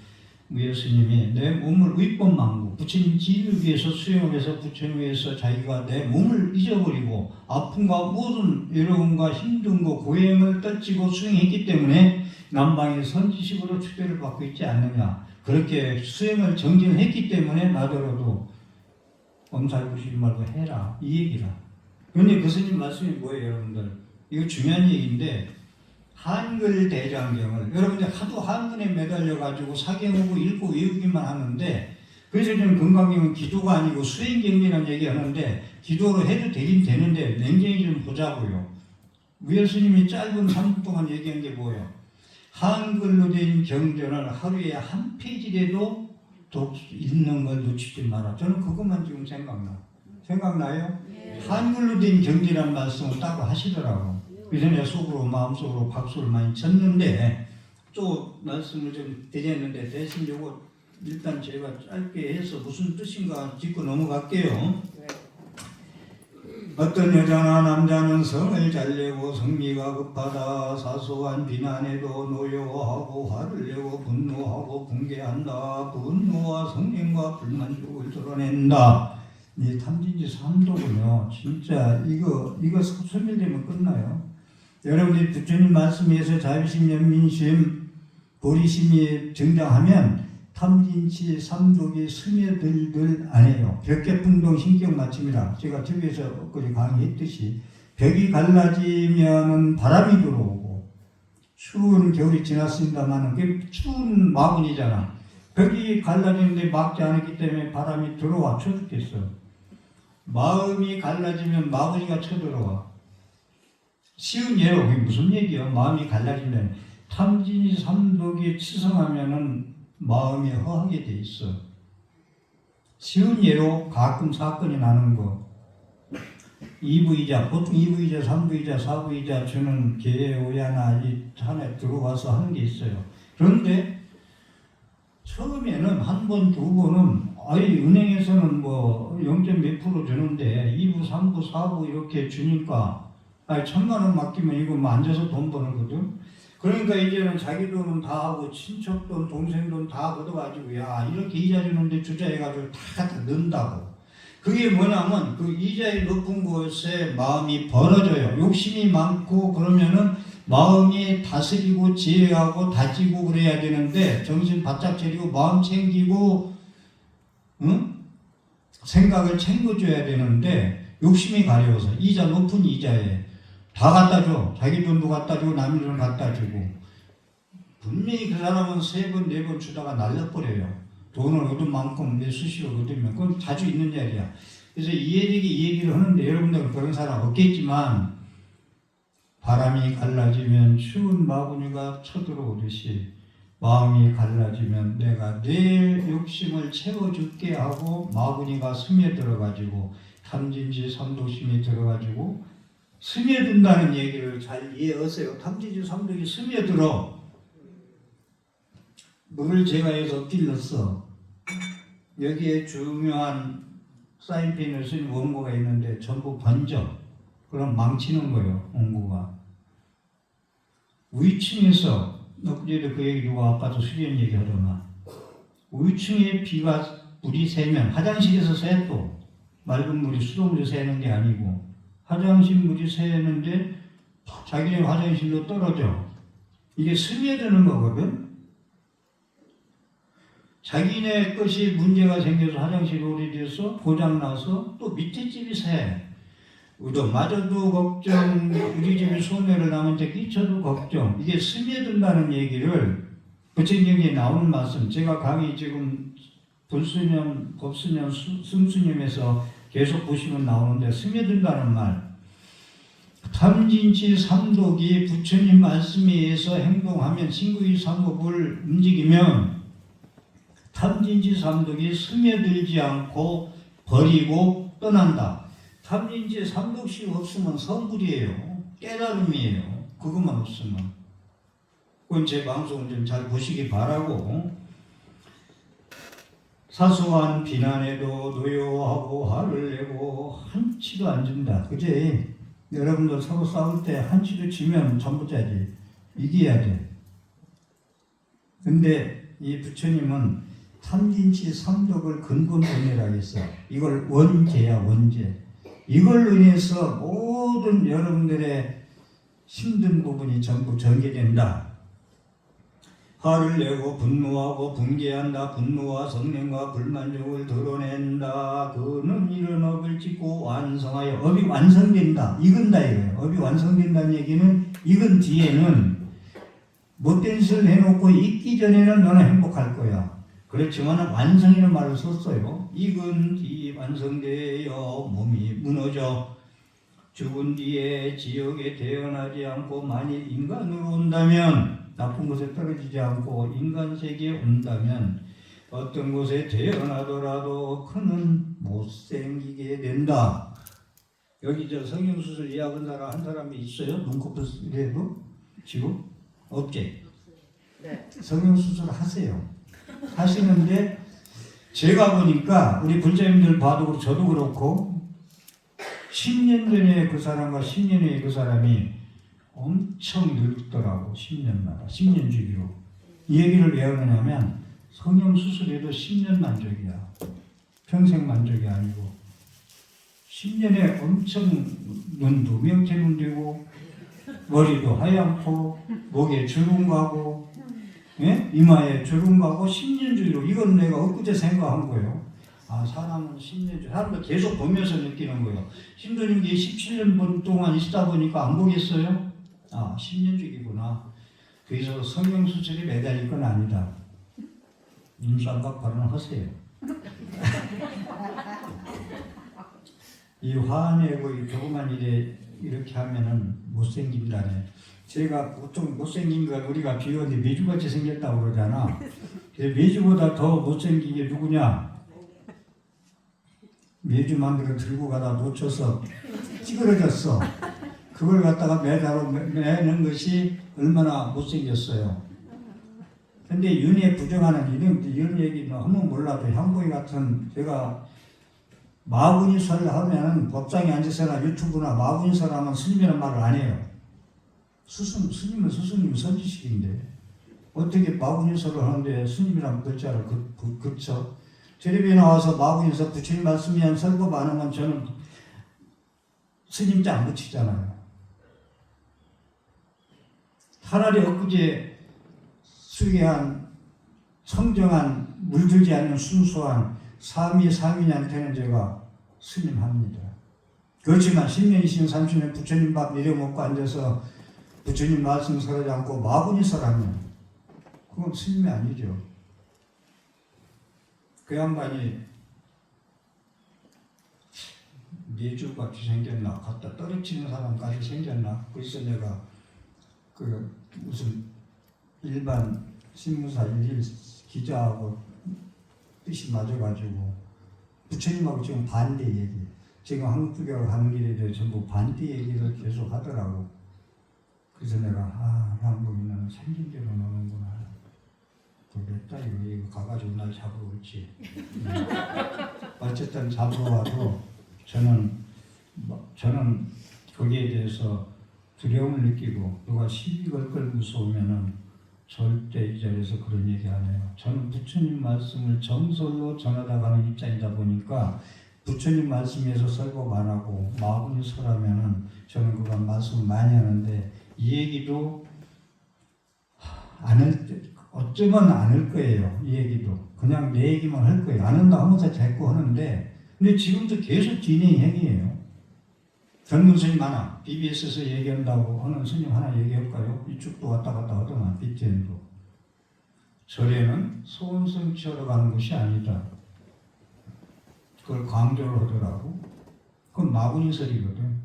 무예수님이 내 몸을 위법망고 부처님 지위를 위해서 수행을 해서 부처님 위해서 자기가 내 몸을 잊어버리고 아픔과 모든 외로움과 힘든 거 고행을 떨치고 수행했기 때문에 남방의 선지식으로 축배를 받고 있지 않느냐. 그렇게 수행을 정진했기 때문에 나더라도 엄살부리지 말고 해라 이 얘기라. 그런데 그 스님 말씀이 뭐예요 여러분들? 이거 중요한 얘기인데 한글 대장경을 여러분들 하도 한문에 매달려 가지고 사경하고 읽고 외우기만 하는데 그래서 저는 건강경은 기도가 아니고 수행경이라는 얘기하는데 기도로 해도 되긴 되는데 냉정히 좀 보자고요. 무열 스님이 짧은 3분 동안 얘기한 게 뭐예요? 한글로 된 경전을 하루에 한 페이지라도 읽는 걸 놓치지 마라. 저는 그것만 지금 생각나요? 한글로 된 경전이라는 말씀을 따로 하시더라고. 그래서 내가 속으로 마음속으로 박수를 많이 쳤는데 또 말씀을 좀 드렸는데 대신 요거 일단 제가 짧게 해서 무슨 뜻인가 짚고 넘어갈게요. 어떤 여자나 남자는 성을 잘내고 성미가 급하다. 사소한 비난에도 노여워하고 화를 내고 분노하고 붕괴한다. 분노와 성냄과 불만족을 드러낸다. 이 탐진지 3도군요. 진짜 이거 소멸되면 끝나요. 여러분들이 부처님 말씀에서 자비심, 연민심, 보리심이 등장하면 탐진치 3독이 스며들들 안 해요. 벽계풍동 신경 맞춤이라 제가 TV에서 엊그제 강의했듯이 벽이 갈라지면은 바람이 들어오고 추운 겨울이 지났습니다만은 그게 추운 마분이잖아. 벽이 갈라지는데 막지 않았기 때문에 바람이 들어와 쳐죽겠어. 마음이 갈라지면 마분이가 쳐들어와. 쉬운 예로 그게 무슨 얘기야? 마음이 갈라지면 탐진이 삼독이 치성하면은 마음이 허하게 돼 있어. 쉬운 예로 가끔 사건이 나는 거. 2부이자, 보통 2부이자, 3부이자, 4부이자 주는 계오야나 이 한에 들어와서 하는 게 있어요. 그런데 처음에는 한 번, 두 번은 아예 은행에서는 뭐 0.몇% 주는데 2부, 3부, 4부 이렇게 주니까 아니 1,000만 원 맡기면 이거 뭐 앉아서 돈 버는거든. 그러니까 이제는 자기 돈은 다 하고 친척 돈, 동생 돈 다 걷어가지고 야 이렇게 이자 주는데 주자해가지고 다 갖다 넣는다고. 그게 뭐냐면 그 이자의 높은 곳에 마음이 벌어져요. 욕심이 많고 그러면은 마음이 다스리고 지혜하고 다지고 그래야 되는데 정신 바짝 차리고 마음 챙기고 생각을 챙겨줘야 되는데 욕심이 가려워서 이자 높은 이자에 다 갖다 줘. 자기 돈도 갖다 주고 남의 돈 갖다 주고 분명히 그 사람은 3번, 4번 주다가 날려버려요. 돈을 얻은 만큼 내 수시로 얻으면 그건 자주 있는 자리야. 그래서 이 얘기를 하는데 여러분들은 그런 사람 없겠지만 바람이 갈라지면 추운 마구니가 쳐들어오듯이 마음이 갈라지면 내가 내 욕심을 채워줄게 하고 마구니가 스며들어가지고 탐진지 삼독심이 들어가지고 스며든다는 얘기를 잘 이해하세요. 탐진지 삼독이 스며들어. 물을 제가 해서 찔렀어. 여기에 중요한 사인펜을 쓴 원고가 있는데 전부 번져. 그럼 망치는 거예요. 원고가. 위층에서 엊그제도 그 얘기 누가 아까도 수련 얘기하더만 위층에 물이 새면 화장실에서 새 또 맑은 물이 수돗물이 새는 게 아니고 화장실 물이 새는데 자기네 화장실로 떨어져. 이게 스며드는 거거든. 자기네 것이 문제가 생겨서 화장실이 오래돼서 고장나서 또 밑에 집이 새. 마저도 걱정, 우리 집에 손해를 남한테 끼쳐도 걱정. 이게 스며든다는 얘기를 부처님이 나오는 말씀. 제가 강의 지금 불수념, 법수념, 승수념에서 계속 보시면 나오는데 스며든다는 말. 탐진치 삼독이 부처님 말씀에 의해서 행동하면 신구의 삼법을 움직이면 탐진치 삼독이 스며들지 않고 버리고 떠난다. 탐진치 삼독시 없으면 성불이에요. 깨달음이에요. 그것만 없으면. 그건 제 방송을 좀 잘 보시기 바라고. 사소한 비난에도 노여하고 화를 내고 한치도 안 준다. 그지? 여러분들 서로 싸울 때 한치도 지면 전부 짜지. 이겨야 돼. 근데 이 부처님은 탐진치 삼독을 근본 원리라고 했어. 이걸 원죄야, 원죄. 이걸 인해서 모든 여러분들의 힘든 부분이 전부 전개된다. 화를 내고 분노하고 분개한다. 분노와 성냄과 불만족을 드러낸다. 그는 이런 업을 짓고 완성하여 업이 완성된다. 익은다 이거예요. 업이 완성된다는 얘기는 익은 뒤에는 못된 짓을 해놓고 익기 전에는 너는 행복할 거야. 그렇지만 완성이라는 말을 썼어요. 익은 뒤 완성되어 몸이 무너져 죽은 뒤에 지옥에 태어나지 않고 만일 인간으로 온다면 나쁜 곳에 떨어지지 않고 인간 세계에 온다면 어떤 곳에 태어나더라도 그는 못생기게 된다. 여기 저 성형수술 예약한 사람 한 사람이 있어요? 눈코뜰이라도? 지금? 없지? 네. 성형수술 하세요. 하시는데 제가 보니까 우리 불자님들 봐도 그렇고 저도 그렇고 10년 전에 그 사람과 10년 후에 그 사람이 엄청 늙더라고. 10년마다 10년 주기로. 이 얘기를 왜 하느냐면 성형수술에도 10년 만족이야. 평생 만족이 아니고 10년에 엄청 눈도 명태눈 되고 머리도 하얗고 목에 주름 가고 예? 이마에 주름 가고 10년 주기로. 이건 내가 엊그제 생각한 거예요. 아, 사람은 10년 주 사람들 계속 보면서 느끼는 거예요. 힘드는 게 17년 동안 있다 보니까 안 보겠어요? 아, 10년 주기구나. 그래서 성형수술이 매달릴 건 아니다. 눈쌍각 발언을 하세요. 이 화내고 이 조그만 일에 이렇게 하면은 못생긴다네. 제가 보통 못생긴 걸 우리가 비유하는데 메주같이 생겼다고 그러잖아. 메주보다 더 못생긴 게 누구냐? 메주 만들어 들고 가다 놓쳐서 찌그러졌어. 그걸 갖다가 매다로 매는 것이 얼마나 못생겼어요. 근데 윤회 부정하는 이런 얘기는 하면 몰라도 향보이 같은 제가 마구니설 하면 법당에 앉아서나 유튜브나 마구니설 하면 스님이라는 말을 안 해요. 스님은 스승님 선지식인데 어떻게 마구니설을 하는데 스님이라는 글자를 그쳐? 텔레비에 나와서 마구니설 부처님 말씀이한 설법 안 하면 저는 스님자 안 붙이잖아요. 차라리 엊그제 수기한 청정한 물들지 않는 순수한 사미한테는 제가 스님합니다. 그렇지만 10년, 20년, 30년 부처님 밥 내려먹고 앉아서 부처님 말씀 설하지 않고 마구니설하면 그건 스님이 아니죠. 그 양반이 메주같이 생겼나 갖다 떨어치는 사람까지 생겼나. 그래서 내가 그 무슨 일반 신문사 일일 기자하고 뜻이 맞아가지고 부처님하고 지금 반대 얘기, 지금 한국교회가 가는 길에 대해 전부 반대 얘기를 계속 하더라고. 그래서 내가 양복이는 생긴 대로 노는구나. 그랬다 이거 가가지고 날 잡으러 올지. 어쨌든 잡으러 와도 저는 거기에 대해서 두려움을 느끼고 누가 시비 걸 걸 무서우면은 절대 이 자리에서 그런 얘기 안 해요. 저는 부처님 말씀을 정설로 전하다 가는 입장이다 보니까 부처님 말씀에서 설법 안 하고 마구니 설하면은 저는 그간 말씀을 많이 하는데 이 얘기도 안 할 때 어쩌면 안 할 거예요. 이 얘기도 그냥 내 얘기만 할 거예요. 안 한다 하면서 자꾸 하는데 근데 지금도 계속 진행 행위예요. 젊은 스님 하나, BBS에서 얘기한다고 하는 스님 하나 얘기할까요? 이쪽도 왔다 갔다 하더만, BTN도. 절에는 소원성취하러 가는 것이 아니다. 그걸 강조를 하더라고. 그건 마구니설이거든.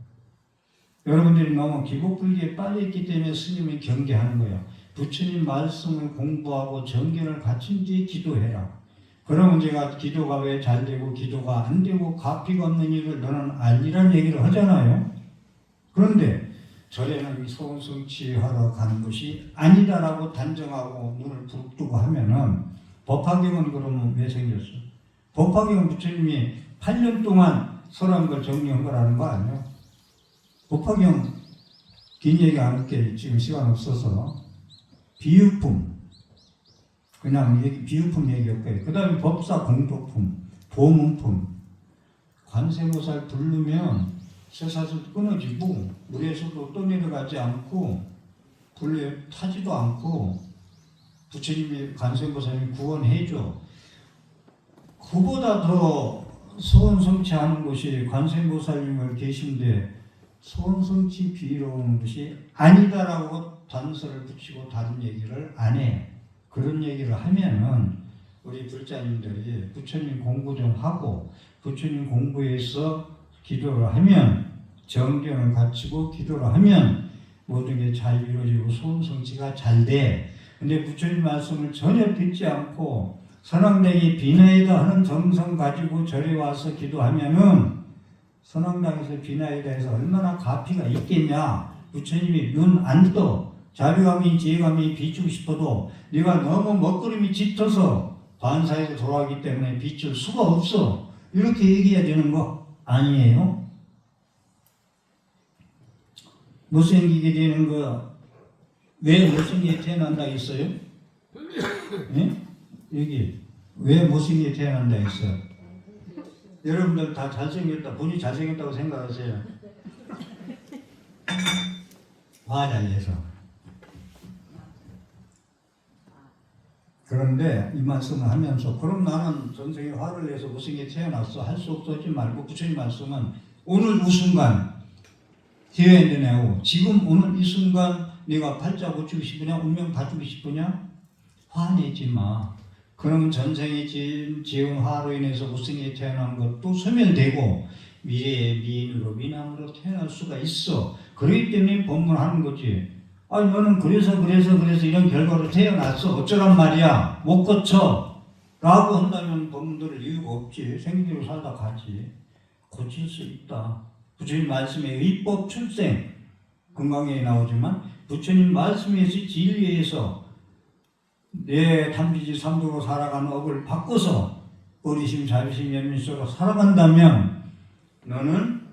여러분들이 너무 기복불기에 빠져있기 때문에 스님이 경계하는 거야. 부처님 말씀을 공부하고 정견을 갖춘 뒤에 기도해라. 그러면 제가 기도가 왜 잘 되고 기도가 안 되고 가피가 없는 일을 너는 알리란 얘기를 하잖아요. 그런데 절에는 소원성취하러 가는 것이 아니다라고 단정하고 눈을 부릅뜨고 하면은 법화경은 그러면 왜 생겼어? 법화경은 부처님이 8년 동안 설한 걸 정리한 거라는 거 아니에요? 법화경 긴 얘기 안 할게 지금 시간 없어서 비유품 그냥 비유품 얘기할게요. 그 다음에 법사 공도품, 보문품. 관세음보살 부르면 쇠사슬 끊어지고 물에서도 떠내려가지 않고 불에 타지도 않고 부처님이 관세음보살님이 구원해줘. 그보다 더 소원성취하는 것이 관세음보살님을 계신데 소원성취 비유로운 것이 아니다라고 단서를 붙이고 다른 얘기를 안 해. 그런 얘기를 하면은 우리 불자님들이 부처님 공부 좀 하고 부처님 공부해서 기도를 하면 정견을 갖추고 기도를 하면 모든 게 잘 이루어지고 소원성취가 잘 돼. 근데 부처님 말씀을 전혀 듣지 않고 선왕당이 비나이다 하는 정성 가지고 절에 와서 기도하면은 선왕당에서 비나이다 해서 얼마나 가피가 있겠냐. 부처님이 눈 안 떠. 자비감이 지혜감이 비추고 싶어도 네가 너무 먹구름이 짙어서 반사에서 돌아가기 때문에 비출 수가 없어. 이렇게 얘기해야 되는 거 아니에요? 못생기게 되는 거 왜 못생기게 태어난다 했어요? 네? 여기 왜 못생기게 태어난다 했어요? 여러분들 다 잘생겼다 본인이 잘생겼다고 생각하세요? 화자에서. 그런데 이 말씀을 하면서 그럼 나는 전생에 화를 내서 못생기게 태어났어 할 수 없었지 말고 부처님 말씀은 오늘 이 순간 되어야 되냐고 지금 오늘 이 순간 네가 팔자 고치고 싶으냐 운명 바꾸고 싶으냐 화내지 마. 그러면 전생에 지은 화로 인해서 못생기게 태어난 것도 소멸되고 미래의 미인으로 미남으로 태어날 수가 있어. 그렇기 때문에 법문하는 거지. 아니 너는 그래서 이런 결과로 태어났어. 어쩌란 말이야. 못 고쳐. 라고 한다면 법문들을 이유가 없지. 생기대로 살다 가지. 고칠 수 있다. 부처님 말씀에 의법 출생 건강에 나오지만 부처님 말씀에서 진리에서 내 담비지 삼도로 살아가는 업을 바꿔서 어리심 자비심 연민수로 살아간다면 너는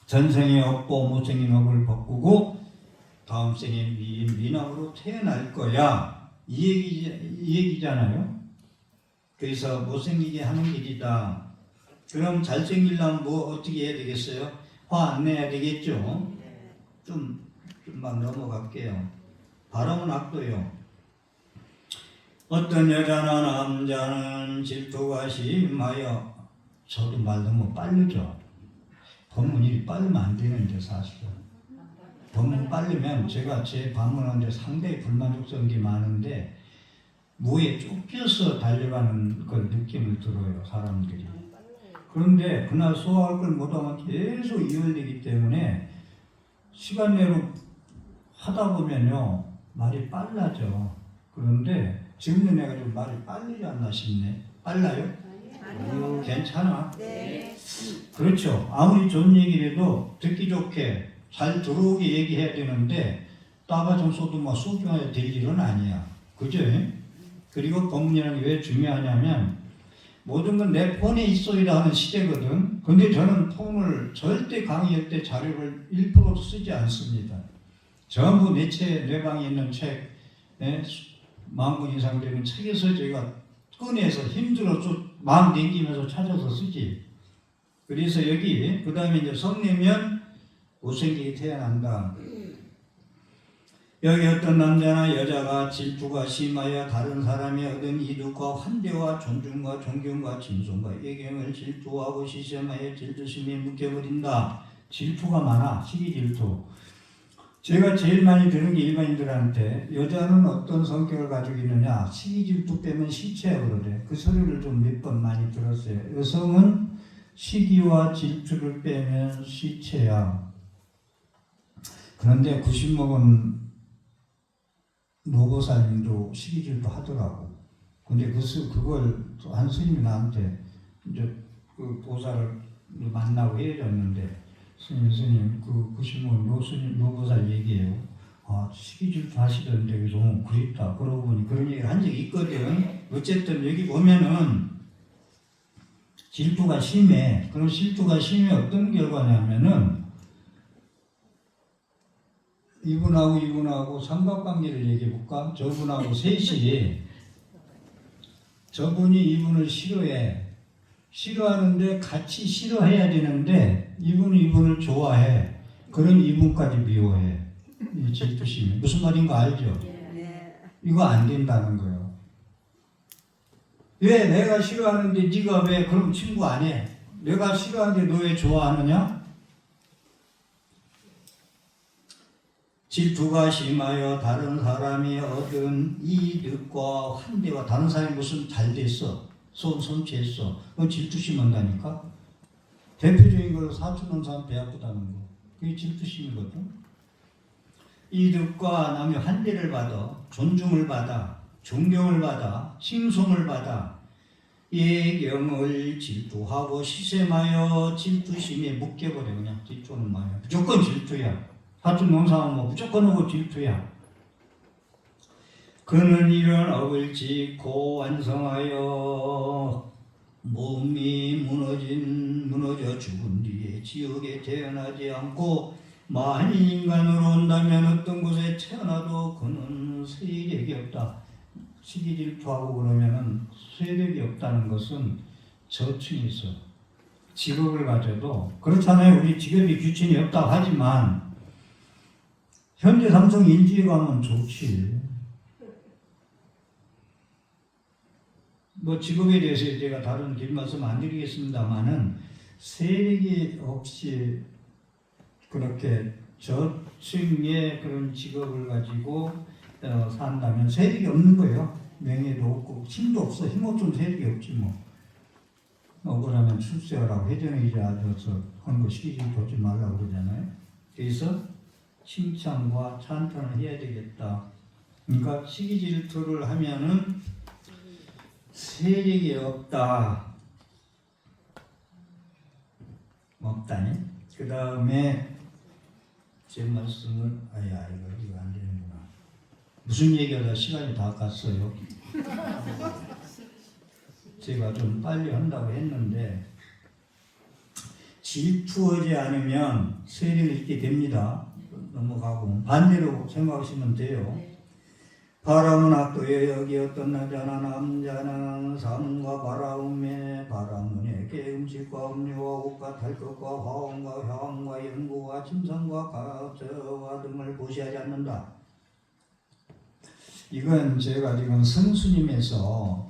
전생의 업보 못생긴 업을 바꾸고 다음 생에 미남으로 태어날 거야. 이 얘기잖아요. 그래서 못생기게 하는 길이다. 그럼 잘생기려면 뭐 어떻게 해야 되겠어요? 화 안 내야 되겠죠? 좀만 넘어갈게요. 바람은 악도요. 어떤 여자나 남자는 질투가 심하여 저도 말 너무 빠르죠. 법문이 빠르면 안 되는데 사실은. 법문 빠르면 제가 제 방문하는데 상당히 불만족스러운 게 많은데 무에 쫓겨서 달려가는 그 느낌을 들어요 사람들이. 그런데 그날 소화할 걸 못하면 계속 이어지기 때문에 시간 내로 하다 보면요 말이 빨라져. 그런데 지금 내가 좀 말이 빨리지 않나 싶네. 빨라요? 아니요. 괜찮아? 네. 그렇죠. 아무리 좋은 얘기를 해도 듣기 좋게 잘 들어오게 얘기해야 되는데 따가정 써도 뭐 소중해야 될 일은 아니야. 그죠? 그리고 법문이라는 게 왜 중요하냐면 모든 건 내 폰에 있어야 하는 시대거든. 근데 저는 폰을 절대 강의할 때 자료를 1%도 쓰지 않습니다. 전부 내 방에 있는 책, 10,000권 이상 되는 책에서 제가 꺼내서 힘들어서 마음 냉기면서 찾아서 쓰지. 그래서 여기 그 다음에 이제 성내면 못생기게 태어난다. 여기 어떤 남자나 여자가 질투가 심하여 다른 사람이 얻은 이득과 환대와 존중과 존경과 진송과 예경을 질투하고 시샘하여 질투심에 묶여버린다. 질투가 많아. 시기질투. 제가 제일 많이 들은 게 일반인들한테 여자는 어떤 성격을 가지고 있느냐. 시기질투 빼면 시체야 그러래. 그 소리를 좀 몇 번 많이 들었어요. 여성은 시기와 질투를 빼면 시체야. 그런데 90먹은 노보살님도 시기질투 하더라고. 근데 그걸 한 스님이 나한테 이제 그 보살을 만나고 헤어졌는데 스님 그 90먹은 노보살 얘기해요. 아 시기질투 하시던데 그래서 그랬다. 그러고 보니 그런 얘기를 한 적이 있거든. 어쨌든 여기 보면은 질투가 심해. 그럼 질투가 심해 어떤 결과냐면은 이분하고 삼각관계를 얘기해 볼까? 저분하고 셋이 저분이 이분을 싫어해. 싫어하는데 같이 싫어해야 되는데 이분은 이분을 좋아해. 그럼 이분까지 미워해. 이 질투심이. 무슨 말인 거 알죠? 이거 안 된다는 거예요. 왜 내가 싫어하는데 네가 왜 그럼 친구 안 해? 내가 싫어하는데 너 왜 좋아하느냐? 질투가 심하여 다른 사람이 얻은 이득과 환대와 다른 사람이 무슨 잘 됐어. 손취했어. 그건 질투 심한다니까. 대표적인 걸로 사촌 사람 배 아프다는 거. 그게 질투심이거든. 이득과 남의 환대를 받아, 존중을 받아, 존경을 받아, 칭송을 받아, 예경을 질투하고 시샘하여 질투심에 묶여버려. 그냥 질투는 뭐야. 무조건 질투야. 사촌 농사는 뭐 무조건 하고 질투야. 그는 이런 업을 짓고 완성하여 몸이 무너져 죽은 뒤에 지옥에 태어나지 않고 만일 인간으로 온다면 어떤 곳에 태어나도 그는 세력이 없다. 시기질투하고 그러면은 세력이 없다는 것은 저층이 있어. 직업을 가져도 그렇잖아요. 우리 직업이 규칙이 없다고 하지만 현재 삼성 인지에 가면 좋지. 뭐 직업에 대해서 제가 다른 길 말씀 안 드리겠습니다만은 세력이 없이 그렇게 저층의 그런 직업을 가지고 산다면 세력이 없는 거예요. 명예도 없고 힘도 없어. 힘 없으면 세력이 없지 뭐. 억울하면 출세하라고 회전의자 줘서 하는 거 시기질 보지 말라고 그러잖아요. 그래서 칭찬과 찬탄을 해야 되겠다. 그러니까 시기 질투를 하면은 세력이 없다니. 그 다음에 제 말씀을 이거 안 되는구나. 무슨 얘기하다 시간이 다 갔어요. 제가 좀 빨리 한다고 했는데 질투하지 않으면 세력을 잃게 됩니다. 넘어가고 반대로 생각하시면 돼요. 바람은 악도에 여기 어떤 남자나 삶과 바라움에 바람은 깨음식과 음료와 옷과 탈것과 화음과 향과 연고와 침상과 가저와 등을 보시하지 않는다. 이건 제가 지금 성수님에서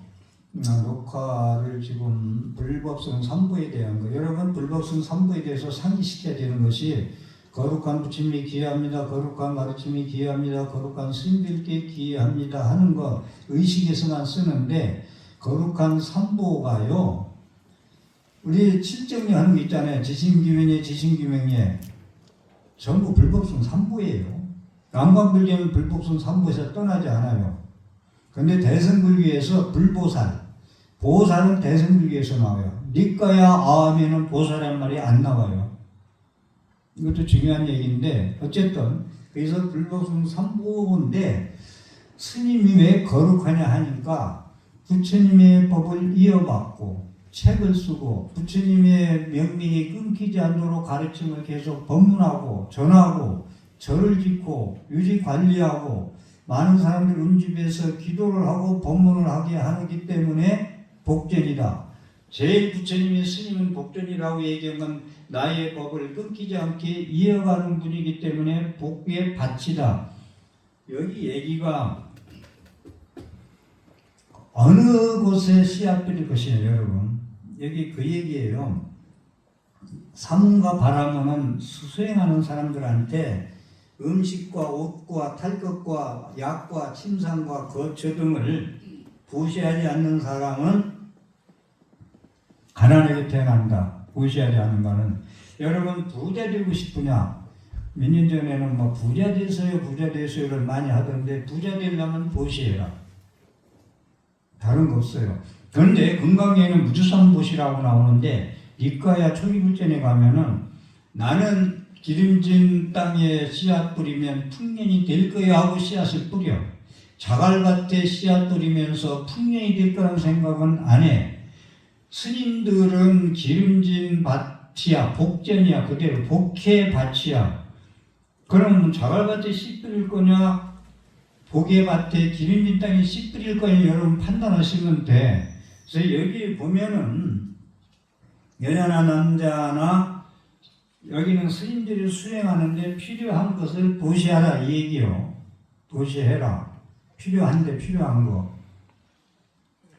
녹화를 지금 불법성 3부에 대한 거, 여러분 불법성 3부에 대해서 상기시켜야 되는 것이 거룩한 부침이 귀합니다. 거룩한 가르침이 귀합니다. 거룩한 스님들께 귀합니다 하는 거 의식에서만 쓰는데 거룩한 3부가요. 우리 칠정리 하는 거 있잖아요. 지신규명예 지신규명예 전부 불법성 3부예요. 남관불교는 불법성 3부에서 떠나지 않아요. 근데 대승불교에서 불보살, 보살은 대승불교에서 나와요. 니까야 아멘은 보살이란 말이 안 나와요. 이것도 중요한 얘기인데 어쨌든 그래서 불법성 3부인데 스님이 왜 거룩하냐 하니까 부처님의 법을 이어받고 책을 쓰고 부처님의 명령이 끊기지 않도록 가르침을 계속 법문하고 전하고 절을 짓고 유지 관리하고 많은 사람들 음집에서 기도를 하고 법문을 하게 하기 때문에 복전이다. 제일 부처님의 스님은 복전이라고 얘기한 건 나의 법을 끊기지 않게 이어가는 분이기 때문에 복의 바치다. 여기 얘기가 어느 곳에 씨앗 뿌릴 것이냐 여러분. 여기 그 얘기예요. 사문과 바라문은 수행하는 사람들한테 음식과 옷과 탈것과 약과 침상과 거처 등을 부시하지 않는 사람은 가난하게 태어난다. 부시하지 않는 거는 여러분 부자 되고 싶으냐? 몇 년 전에는 뭐 부자 되세요를 많이 하던데 부자 되려면 부시해라. 다른 거 없어요. 그런데 건강에는 무주상 보시라고 나오는데 니까야 초기불전에 가면은 나는 기름진 땅에 씨앗 뿌리면 풍년이 될 거야 하고 씨앗을 뿌려. 자갈밭에 씨앗 뿌리면서 풍년이 될 거라는 생각은 안 해. 스님들은 기름진 밭이야, 복전이야, 그대로 복해 밭이야. 그럼 자갈밭에 씨 뿌릴 거냐, 복의 밭에 기름진 땅에 씨 뿌릴 거냐 여러분 판단하시면 돼. 그래서 여기 보면은 여자나 남자나 여기는 스님들이 수행하는데 필요한 것을 보시하라 이 얘기요. 보시해라. 필요한데 필요한 거.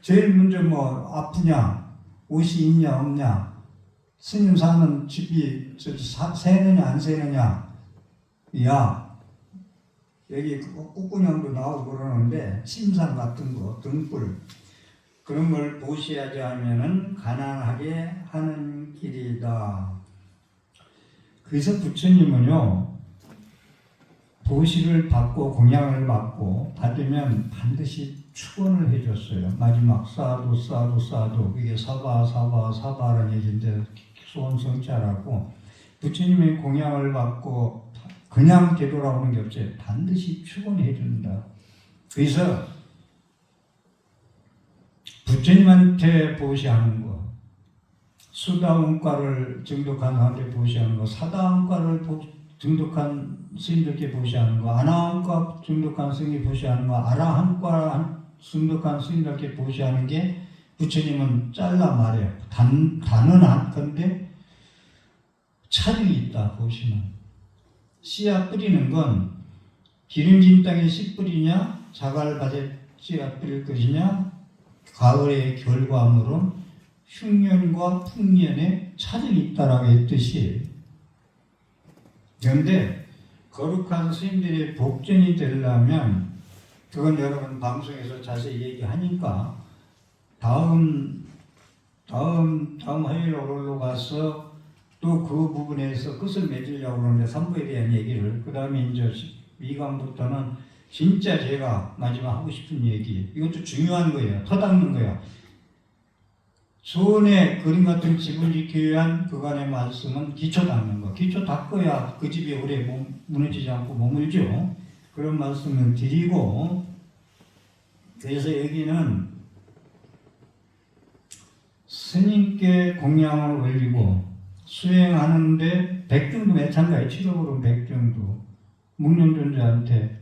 제일 먼저 뭐 아프냐, 옷이 있냐 없냐, 스님 사는 집이 새느냐 안 새느냐, 야 여기 꾹꾹냥도 나오고 그러는데 침상 같은 거, 등불 그런 걸 보시하지 하면은 가난하게 하는 길이다. 그래서 부처님은요 보시를 받고 공양을 받으면 반드시 축원을 해줬어요. 마지막 사도 그게 사바라는 얘기인데 소원성자라고 부처님의 공양을 받고 그냥 되돌아오는 게 없어요. 반드시 축원해 준다. 그래서 부처님한테 보시하는 거, 수다원과를 증득한 사람한테 보시하는 거, 사다원과를 증득한 스님들께 보시하는 거, 아나한과 증득한 스님이 보시하는 거, 아라한과 증득한 스님들께 보시하는 게 부처님은 잘라 말해요. 단은 한 건데 차등이 있다 보시면. 씨앗 뿌리는 건 기름진 땅에 씨 뿌리냐, 자갈밭에 씨앗 뿌릴 것이냐, 가을의 결과물은 흉년과 풍년에 차등이 있다라고 했듯이. 그런데 거룩한 스님들의 복전이 되려면 그건 여러분 방송에서 자세히 얘기하니까 다음 다음 화요일 오늘로 가서 또 그 부분에서 끝을 맺으려고 그러는데 3부에 대한 얘기를 그 다음에 이제 2강부터는 진짜 제가 마지막 하고 싶은 얘기 이것도 중요한 거예요. 터닦는 거예요. 손에 그림 같은 집을 지키기 위한 그간의 말씀은 기초 닦는 거. 기초 닦아야 그 집이 오래 무너지지 않고 머물죠. 그런 말씀을 드리고 그래서 여기는 스님께 공양을 올리고 수행하는데 백중도 마찬가지예요. 7억으로 백중도 묵념존자한테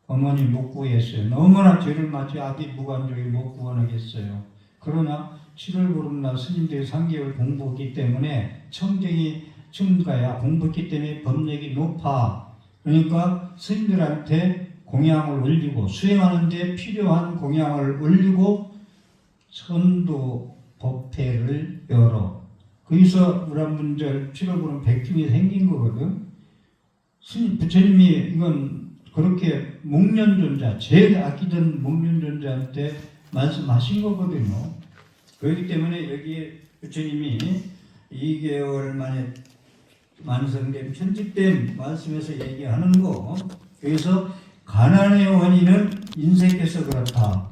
어머니 못 구했어요. 너무나 죄를 맞지 아비 무관족이 못 구원하겠어요. 그러나 7월 보름날 스님들이 3개월 공부했기 때문에 청정이 층가야 공부했기 때문에 법력이 높아. 그러니까 스님들한테 공양을 올리고 수행하는데 필요한 공양을 올리고 선도 법회를 열어. 거기서 우란분절 7월 보름 백중이 생긴 거거든. 스님 부처님이 이건 그렇게 목련존자 제일 아끼던 목련존자한테 말씀하신 거거든요. 그렇기 때문에 여기 부처님이 2개월 만에 완성된 편집된 말씀에서 얘기하는 거. 그래서 가난의 원인은 인색해서 그렇다.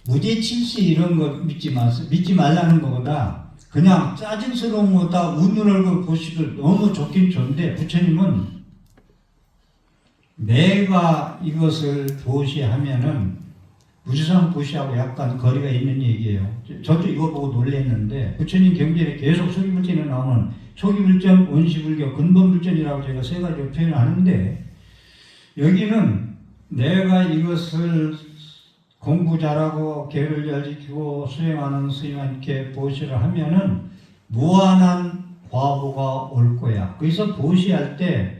무죄칠시 이런 거 믿지 말라는 것보다 그냥 짜증스러운 거다 웃는 얼굴 보시도 너무 좋긴 좋은데 부처님은 내가 이것을 보시하면은 무지상 보시하고 약간 거리가 있는 얘기예요. 저도 이거 보고 놀랐는데 부처님 경전에 계속 초기불전에 나오는 초기불전, 원시불교, 근본불전이라고 제가 세 가지 표현을 하는데 여기는 내가 이것을 공부 잘하고 계를 잘 지키고 수행하는 스님한테 보시를 하면은 무한한 과보가 올 거야. 그래서 보시할 때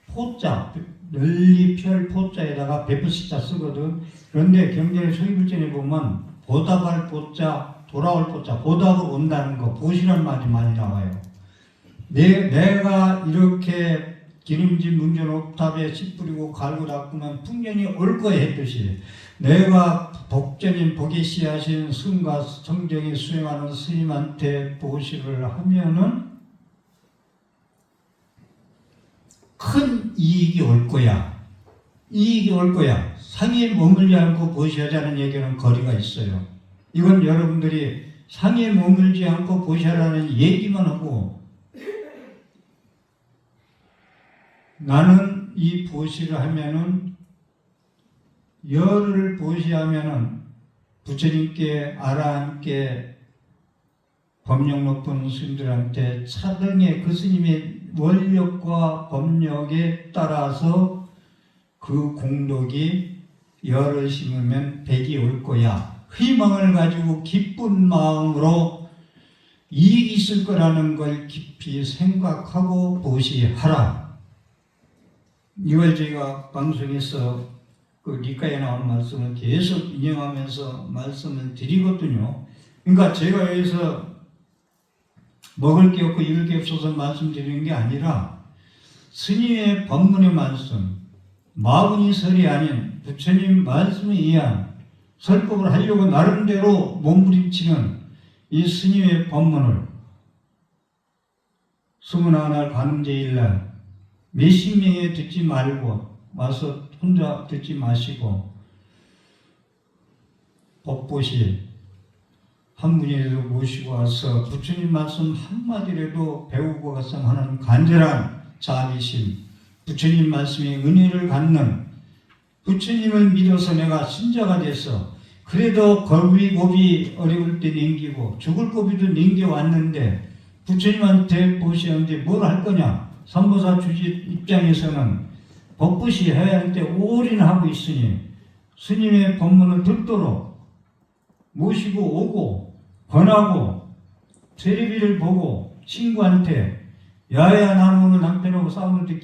포자 널리 펼 포자에다가 베프시자 쓰거든. 그런데 경전의 초기불전에 보면 보답할 포자, 돌아올 포자, 보답으로 온다는 거 보시란 말이 많이 나와요. 내가 이렇게 기름진 문전 옥탑에 씨 뿌리고 갈고 닦으면 풍년이 올 거야 했듯이 내가 복전인 복에 씨하신 승과 정정에 수행하는 스님한테 보시를 하면은 큰 이익이 올 거야. 이익이 올 거야. 상에 머물지 않고 보시하자는 얘기는 거리가 있어요. 이건 여러분들이 상에 머물지 않고 보시하라는 얘기만 하고 나는 이 보시를 하면은 열을 보시하면은 부처님께 아라함께 법력 높은 스님들한테 차등의 그 스님의 원력과 법력에 따라서 그 공덕이 열을 심으면 백이 올 거야. 희망을 가지고 기쁜 마음으로 이익이 있을 거라는 걸 깊이 생각하고 보시하라. 이걸 제가 방송에서 그 리카에 나오는 말씀을 계속 인용하면서 말씀을 드리거든요. 그러니까 제가 여기서 먹을 게 없고 입을 게 없어서 말씀드리는 게 아니라 스님의 법문의 말씀, 마분이 설이 아닌 부처님 말씀에 의한 설법을 하려고 나름대로 몸부림치는 이 스님의 법문을 21날 관음제일날 몇십 명에 듣지 말고 와서 혼자 듣지 마시고 법보시 한 분이라도 모시고 와서 부처님 말씀 한마디라도 배우고 갔으면 하는 간절한 자비심, 부처님 말씀에 은혜를 갖는 부처님을 믿어서 내가 신자가 돼서 그래도 고비 어려울 때 넘기고 죽을 고비도 넘겨왔는데 부처님한테 보시는데 뭘 할 거냐? 삼보사 주지 입장에서는 법부시 해야 할 때 올인하고 있으니 스님의 법문을 듣도록 모시고 오고 권하고 텔레비를 보고 친구한테 야야 나는 오늘 남편하고 싸우는데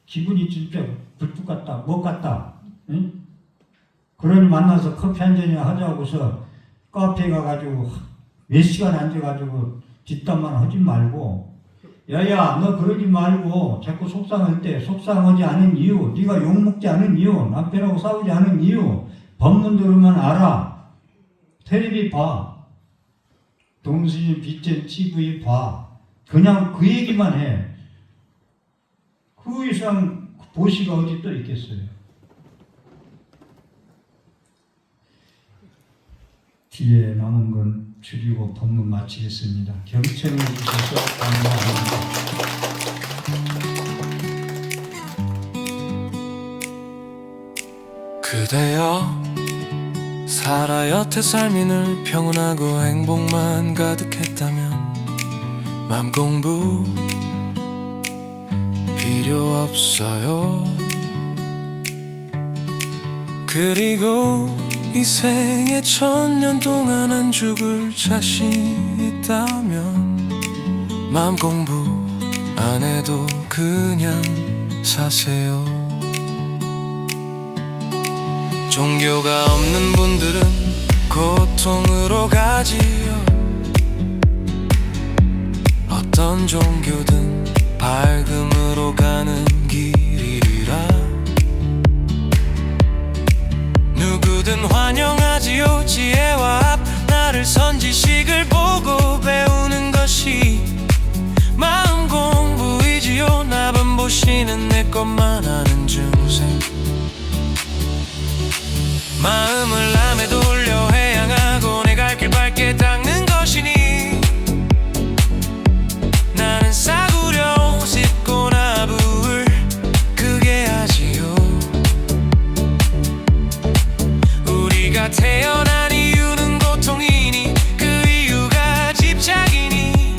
기분이 진짜 불뚝 같다 못 같다 응? 그러니 만나서 커피 한 잔이나 하자고서 카페에 가가지고 몇 시간 앉아가지고 뒷담만 하지 말고 야야 너 그러지 말고 자꾸 속상할 때 속상하지 않은 이유 네가 욕먹지 않은 이유 남편하고 싸우지 않은 이유 법문 들으면 알아. 텔레비 봐. 동순이 BTN TV 봐. 그냥 그 얘기만 해. 그 이상 보시가 어디 또 있겠어요. 뒤에 남은 건 줄이고 본문 마치겠습니다. 경청해 주셔서 감사합니다. 그대여 살아 여태 삶이 늘 평온하고 행복만 가득했다면 맘 공부 필요 없어요. 그리고 이 생에 1000년 동안 안 죽을 자신 있다면 맘 공부 안 해도 그냥 사세요. 종교가 없는 분들은 고통으로 가지요. 어떤 종교든 밝음으로 가는 길이라 누구든 환영하지요. 지혜와 나를 선지식을 보고 배우는 것이 마음 공부이지요. 나만 보시는 내 것만 아는 중생 마음을 남에 돌려 해양하고 내 갈 길 밝게 닦는 것이니 나는 싸구려 짚고 나부을 크게 하지요. 우리가 태어난 이유는 고통이니 그 이유가 집착이니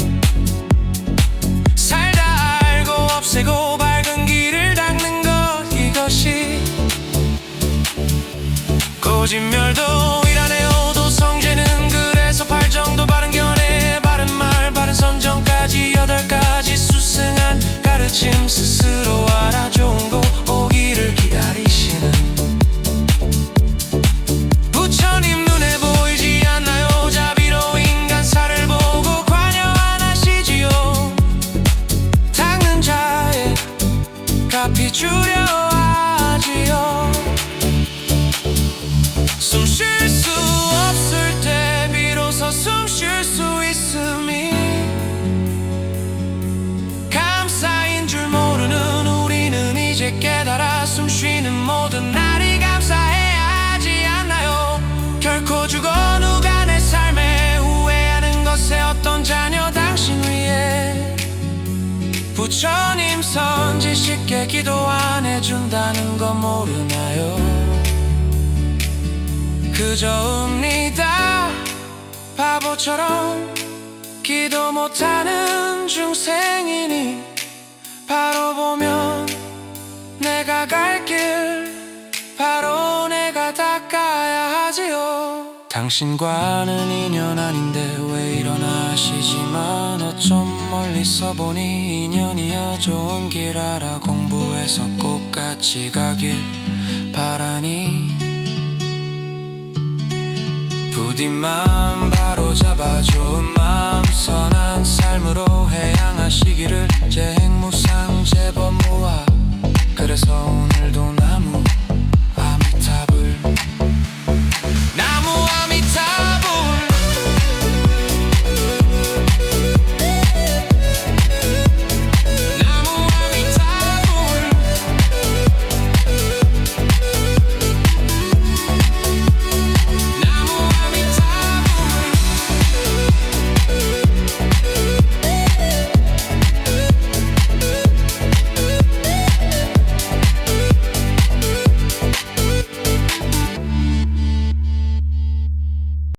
살다 알고 없애고 밝은 길을 닦는 것 이것이 고진멸도 일하네요. 도성재는 그래서 8정도 바른 견해 바른 말 바른 선정까지 8가지 수승한 가르침 스스로 알아 좋은 거 오기를 기다리시는 부처님 눈에 보이지 않나요? 자비로 인간사를 보고 관여 안 하시지요. 닦는 자의 값이 주려 하지요. 숨 쉴 수 없을 때 비로소 숨 쉴 수 있음이 감사인 줄 모르는 우리는 이제 깨달아 숨 쉬는 모든 날이 감사해야 하지 않나요? 결코 죽어 누가 내 삶에 후회하는 것에 어떤 자녀 당신 위에 부처님 선지식께 기도 안 해준다는 거 모르나요? 그저 읍니다 바보처럼 기도 못하는 중생이니 바로 보면 내가 갈 길 바로 내가 닦아야 하지요. 당신과는 인연 아닌데 왜 일어나시지만 어쩜 멀리서 보니 인연이야. 좋은 길 알아 공부해서 꼭 같이 가길 바라니 부디 마음 바로 잡아 좋은 마음 선한 삶으로 해양하시기를 재행무상 제법 모아 그래서 오늘